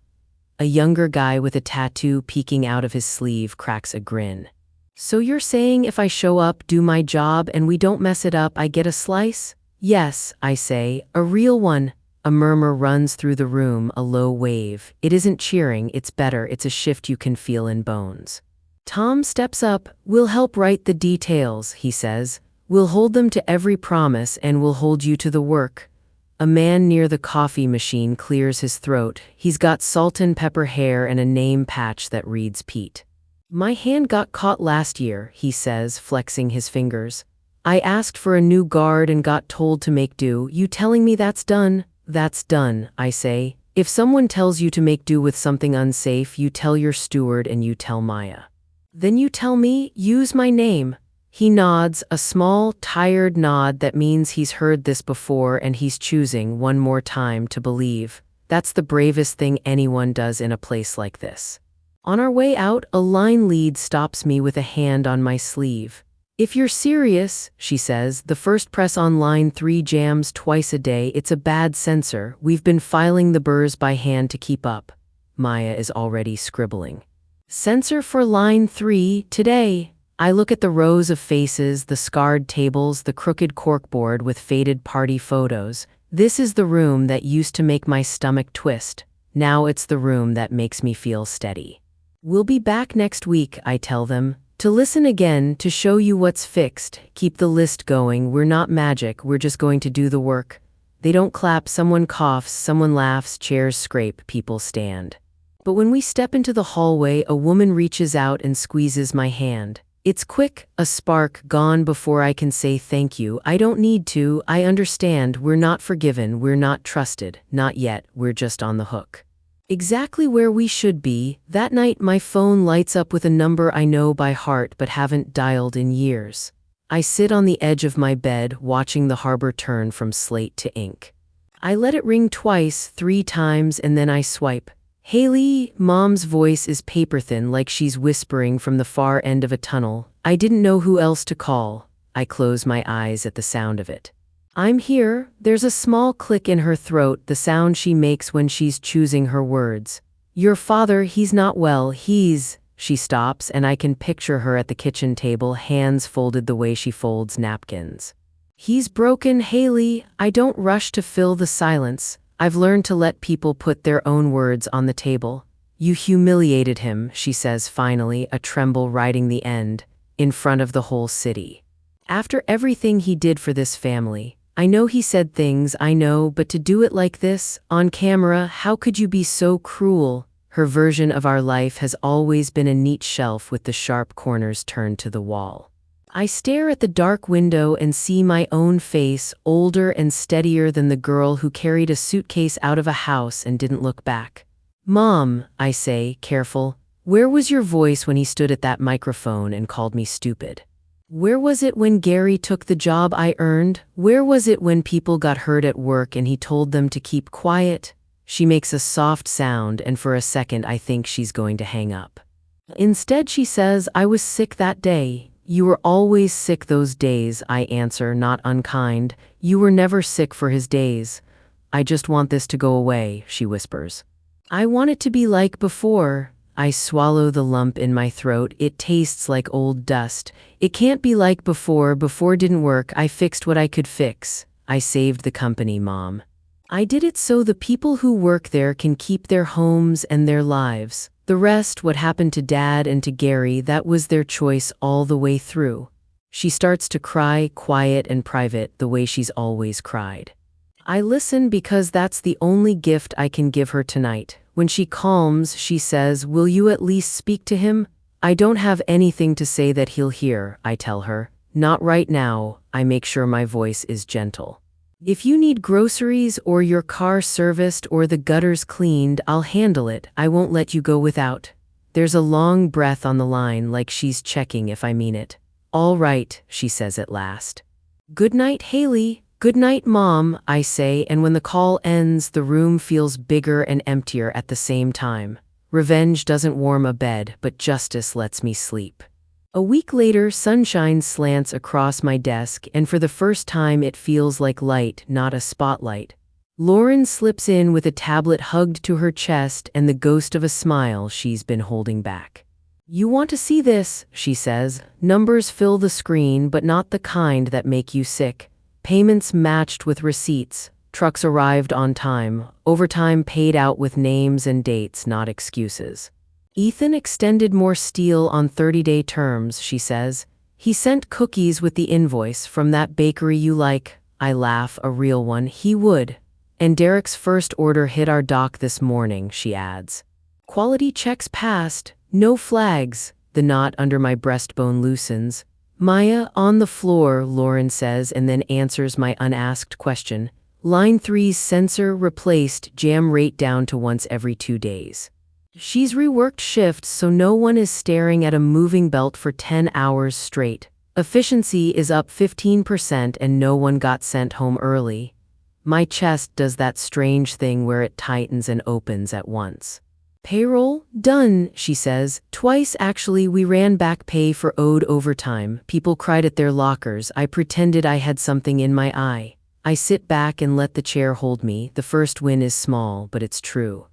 A younger guy with a tattoo peeking out of his sleeve cracks a grin. "So you're saying if I show up, do my job, and we don't mess it up, I get a slice?" "Yes," I say, "a real one." A murmur runs through the room, a low wave. It isn't cheering, it's better, it's a shift you can feel in bones. Tom steps up. "We'll help write the details," he says. "We'll hold them to every promise, and we'll hold you to the work." A man near the coffee machine clears his throat. He's got salt and pepper hair and a name patch that reads Pete. "My hand got caught last year," he says, flexing his fingers. "I asked for a new guard and got told to make do. You telling me that's done?" "That's done," I say. "If someone tells you to make do with something unsafe, you tell your steward and you tell Maya." "Then you tell me, use my name." He nods, a small, tired nod that means he's heard this before and he's choosing one more time to believe. That's the bravest thing anyone does in a place like this. On our way out, a line lead stops me with a hand on my sleeve. "If you're serious," she says, "the first press on line 3 jams twice a day. It's a bad sensor. We've been filing the burrs by hand to keep up." Maya is already scribbling. "Sensor for line 3, today." I look at the rows of faces, the scarred tables, the crooked corkboard with faded party photos. This is the room that used to make my stomach twist. Now it's the room that makes me feel steady. We'll be back next week, I tell them, to listen again, to show you what's fixed. Keep the list going. We're not magic, we're just going to do the work. They don't clap, someone coughs, someone laughs, chairs scrape, people stand. But when we step into the hallway, a woman reaches out and squeezes my hand. It's quick, a spark, gone before I can say thank you. I don't need to, I understand. We're not forgiven, we're not trusted. Not yet, we're just on the hook. Exactly where we should be. That night my phone lights up with a number I know by heart but haven't dialed in years. I sit on the edge of my bed, watching the harbor turn from slate to ink. I let it ring twice, 3 times, and then I swipe. Haley, Mom's voice is paper-thin, like she's whispering from the far end of a tunnel. I didn't know who else to call. I close my eyes at the sound of it. I'm here. There's a small click in her throat, the sound she makes when she's choosing her words. Your father, he's not well, She stops, and I can picture her at the kitchen table, hands folded the way she folds napkins. He's broken, Haley. I don't rush to fill the silence. I've learned to let people put their own words on the table. You humiliated him, she says finally, a tremble writing the end, in front of the whole city. After everything he did for this family, I know he said things, I know, but to do it like this, on camera, how could you be so cruel? Her version of our life has always been a neat shelf with the sharp corners turned to the wall. I stare at the dark window and see my own face, older and steadier than the girl who carried a suitcase out of a house and didn't look back. Mom, I say, careful, where was your voice when he stood at that microphone and called me stupid? Where was it when Gary took the job I earned? Where was it when people got hurt at work and he told them to keep quiet? She makes a soft sound, and for a second I think she's going to hang up. Instead she says, I was sick that day. You were always sick those days, I answer, not unkind. You were never sick for his days. I just want this to go away, she whispers. I want it to be like before. I swallow the lump in my throat. It tastes like old dust. It can't be like before. Before didn't work. I fixed what I could fix. I saved the company, Mom. I did it so the people who work there can keep their homes and their lives. The rest, what happened to Dad and to Gary, that was their choice all the way through. She starts to cry, quiet and private, the way she's always cried. I listen because that's the only gift I can give her tonight. When she calms, she says, will you at least speak to him? I don't have anything to say that he'll hear, I tell her. Not right now. I make sure my voice is gentle. If you need groceries or your car serviced or the gutters cleaned, I'll handle it. I won't let you go without. There's a long breath on the line, like she's checking if I mean it. All right, she says at last. Good night, Haley. Good night, Mom, I say, and when the call ends, the room feels bigger and emptier at the same time. Revenge doesn't warm a bed, but justice lets me sleep. A week later, sunshine slants across my desk, and for the first time it feels like light, not a spotlight. Lauren slips in with a tablet hugged to her chest and the ghost of a smile she's been holding back. You want to see this, she says. Numbers fill the screen, but not the kind that make you sick. Payments matched with receipts. Trucks arrived on time. Overtime paid out with names and dates, not excuses. Ethan extended more steel on 30-day terms, she says. He sent cookies with the invoice from that bakery you like. I laugh, a real one. He would. And Derek's first order hit our dock this morning, she adds. Quality checks passed. No flags. The knot under my breastbone loosens. Maya, on the floor, Lauren says, and then answers my unasked question. Line 3's sensor replaced, jam rate down to once every 2 days. She's reworked shifts so no one is staring at a moving belt for 10 hours straight. Efficiency is up 15% and no one got sent home early. My chest does that strange thing where it tightens and opens at once. Payroll? Done, she says. Twice actually. We ran back pay for owed overtime. People cried at their lockers. I pretended I had something in my eye. I sit back and let the chair hold me. The first win is small, but it's true.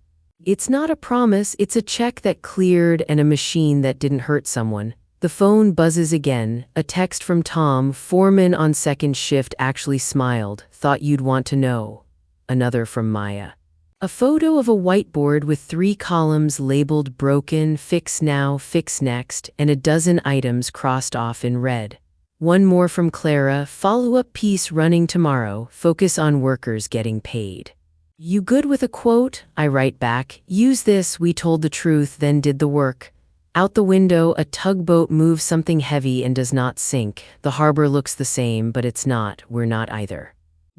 It's not a promise, it's a check that cleared and a machine that didn't hurt someone. The phone buzzes again. A text from Tom, foreman on second shift, actually smiled. Thought you'd want to know. Another from Maya. A photo of a whiteboard with 3 columns labeled broken, fix now, fix next, and a dozen items crossed off in red. One more from Clara, follow-up piece running tomorrow, focus on workers getting paid. You good with a quote? I write back, use this, we told the truth, then did the work. Out the window, a tugboat moves something heavy and does not sink. The harbor looks the same, but it's not, we're not either.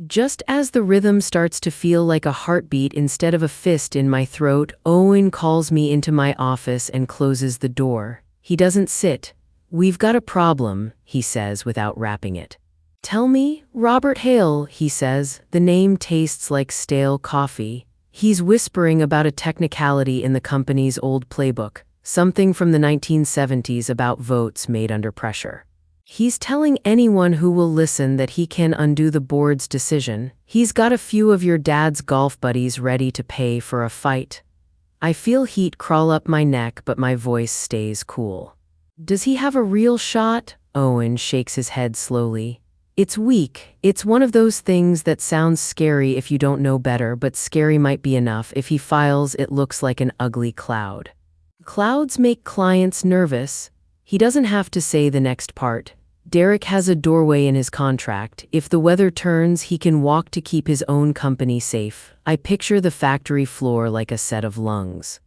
Just as the rhythm starts to feel like a heartbeat instead of a fist in my throat, Owen calls me into my office and closes the door. He doesn't sit. We've got a problem, he says without wrapping it. Tell me, Robert Hale, he says. The name tastes like stale coffee. He's whispering about a technicality in the company's old playbook, something from the 1970s about votes made under pressure. He's telling anyone who will listen that he can undo the board's decision. He's got a few of your dad's golf buddies ready to pay for a fight. I feel heat crawl up my neck, but my voice stays cool. Does he have a real shot? Owen shakes his head slowly. It's weak. It's one of those things that sounds scary if you don't know better, but scary might be enough. If he files, it looks like an ugly cloud. Clouds make clients nervous. He doesn't have to say the next part. Derek has a doorway in his contract. If the weather turns, he can walk to keep his own company safe. I picture the factory floor like a set of lungs.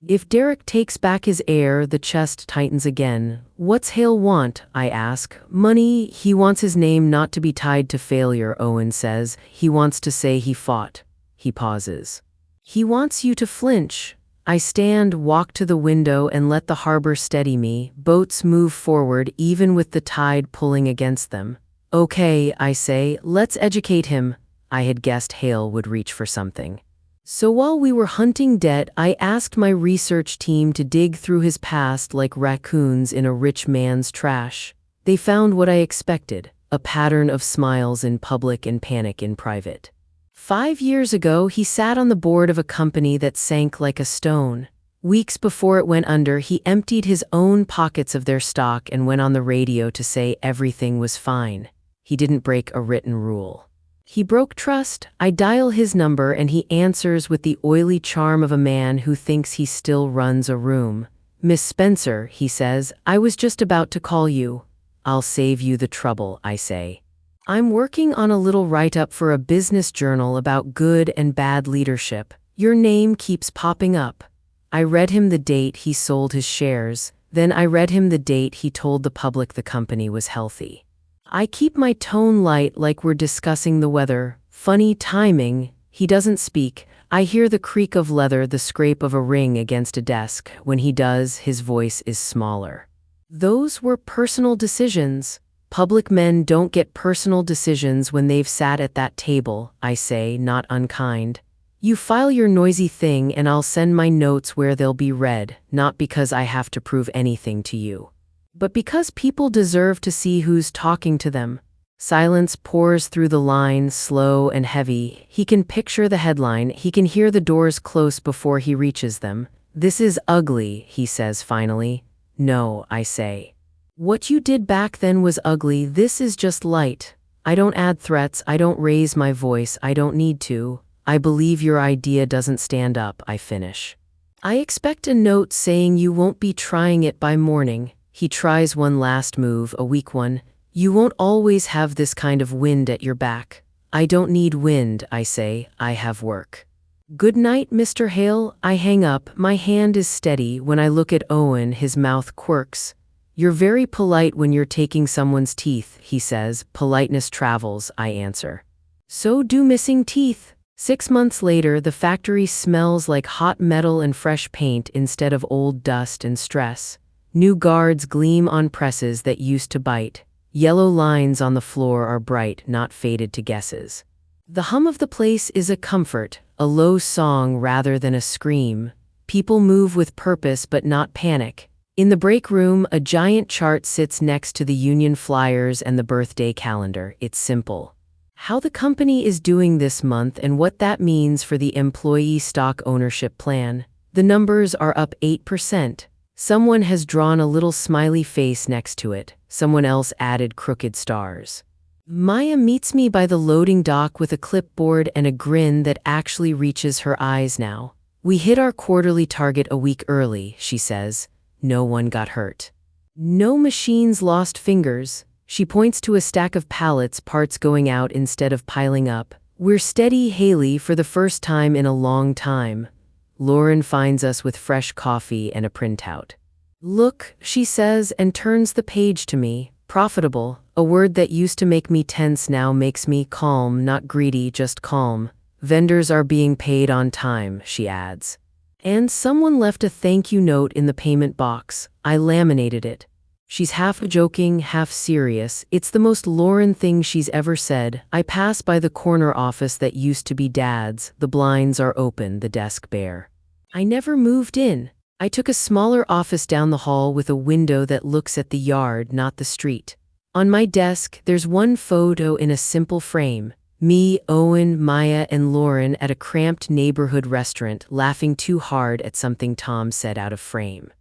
If Derek takes back his air, the chest tightens again. What's Hale want? I ask. Money. He wants his name not to be tied to failure, Owen says. He wants to say he fought. He pauses. He wants you to flinch. I stand, walk to the window, and let the harbor steady me. Boats move forward, even with the tide pulling against them. Okay, I say, let's educate him. I had guessed Hale would reach for something. So while we were hunting debt, I asked my research team to dig through his past like raccoons in a rich man's trash. They found what I expected, a pattern of smiles in public and panic in private. 5 years ago, he sat on the board of a company that sank like a stone. Weeks before it went under, he emptied his own pockets of their stock and went on the radio to say everything was fine. He didn't break a written rule. He broke trust. I dial his number and he answers with the oily charm of a man who thinks he still runs a room. Miss Spencer, he says, I was just about to call you. I'll save you the trouble, I say. I'm working on a little write-up for a business journal about good and bad leadership. Your name keeps popping up. I read him the date he sold his shares. Then I read him the date he told the public the company was healthy. I keep my tone light like we're discussing the weather. Funny timing. He doesn't speak. I hear the creak of leather, the scrape of a ring against a desk. When he does, his voice is smaller. Those were personal decisions. Public men don't get personal decisions when they've sat at that table, I say, not unkind. You file your noisy thing and I'll send my notes where they'll be read, not because I have to prove anything to you, but because people deserve to see who's talking to them. Silence pours through the line, slow and heavy. He can picture the headline. He can hear the doors close before he reaches them. This is ugly, he says finally. No, I say. What you did back then was ugly. This is just light. I don't add threats. I don't raise my voice. I don't need to. I believe your idea doesn't stand up, I finish. I expect a note saying you won't be trying it by morning. He tries one last move, a weak one. You won't always have this kind of wind at your back. I don't need wind, I say. I have work. Good night, Mr. Hale. I hang up. My hand is steady. When I look at Owen, his mouth quirks. You're very polite when you're taking someone's teeth, he says. Politeness travels, I answer. So do missing teeth. 6 months later, the factory smells like hot metal and fresh paint instead of old dust and stress. New guards gleam on presses that used to bite. Yellow lines on the floor are bright, not faded to guesses. The hum of the place is a comfort, a low song rather than a scream. People move with purpose but not panic. In the break room, a giant chart sits next to the union flyers and the birthday calendar. It's simple. How the company is doing this month and what that means for the employee stock ownership plan. The numbers are up 8%. Someone has drawn a little smiley face next to it. Someone else added crooked stars. Maya meets me by the loading dock with a clipboard and a grin that actually reaches her eyes now. We hit our quarterly target a week early, she says. No one got hurt. No machines lost fingers. She points to a stack of pallets, parts going out instead of piling up. We're steady, Haley, for the first time in a long time. Lauren finds us with fresh coffee and a printout. Look, she says and turns the page to me. Profitable, a word that used to make me tense now makes me calm, not greedy, just calm. Vendors are being paid on time, she adds. And someone left a thank you note in the payment box. I laminated it. She's half joking, half serious. It's the most Lauren thing she's ever said. I pass by the corner office that used to be Dad's. The blinds are open, the desk bare. I never moved in. I took a smaller office down the hall with a window that looks at the yard, not the street. On my desk, there's one photo in a simple frame. Me, Owen, Maya, and Lauren at a cramped neighborhood restaurant, laughing too hard at something Tom said out of frame.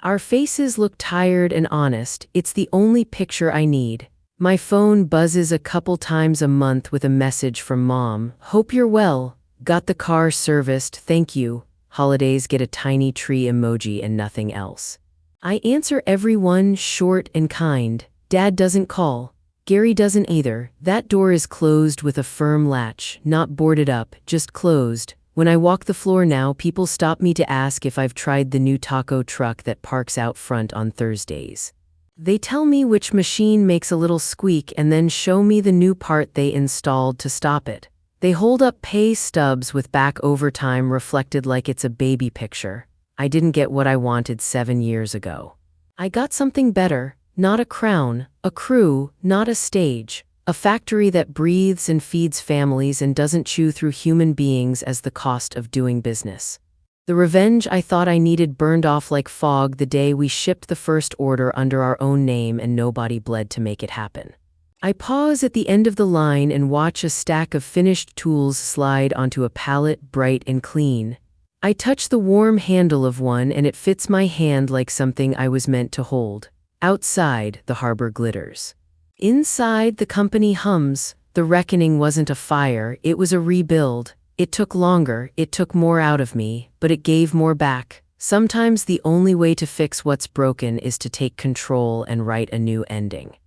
Our faces look tired and honest. It's the only picture I need. My phone buzzes a couple times a month with a message from Mom. Hope you're well. Got the car serviced, thank you. Holidays get a tiny tree emoji and nothing else. I answer everyone short and kind. Dad doesn't call. Gary doesn't either. That door is closed with a firm latch, not boarded up, just closed. When I walk the floor now, people stop me to ask if I've tried the new taco truck that parks out front on Thursdays. They tell me which machine makes a little squeak and then show me the new part they installed to stop it. They hold up pay stubs with back overtime reflected like it's a baby picture. I didn't get what I wanted 7 years ago. I got something better, not a crown, a crew, not a stage, a factory that breathes and feeds families and doesn't chew through human beings as the cost of doing business. The revenge I thought I needed burned off like fog the day we shipped the first order under our own name and nobody bled to make it happen. I pause at the end of the line and watch a stack of finished tools slide onto a pallet, bright and clean. I touch the warm handle of one and it fits my hand like something I was meant to hold. Outside, the harbor glitters. Inside, the company hums. The reckoning wasn't a fire, it was a rebuild. It took longer, it took more out of me, but it gave more back. Sometimes the only way to fix what's broken is to take control and write a new ending.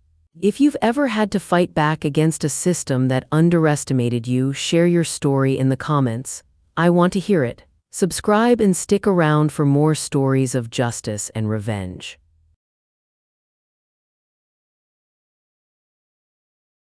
If you've ever had to fight back against a system that underestimated you, share your story in the comments. I want to hear it. Subscribe and stick around for more stories of justice and revenge.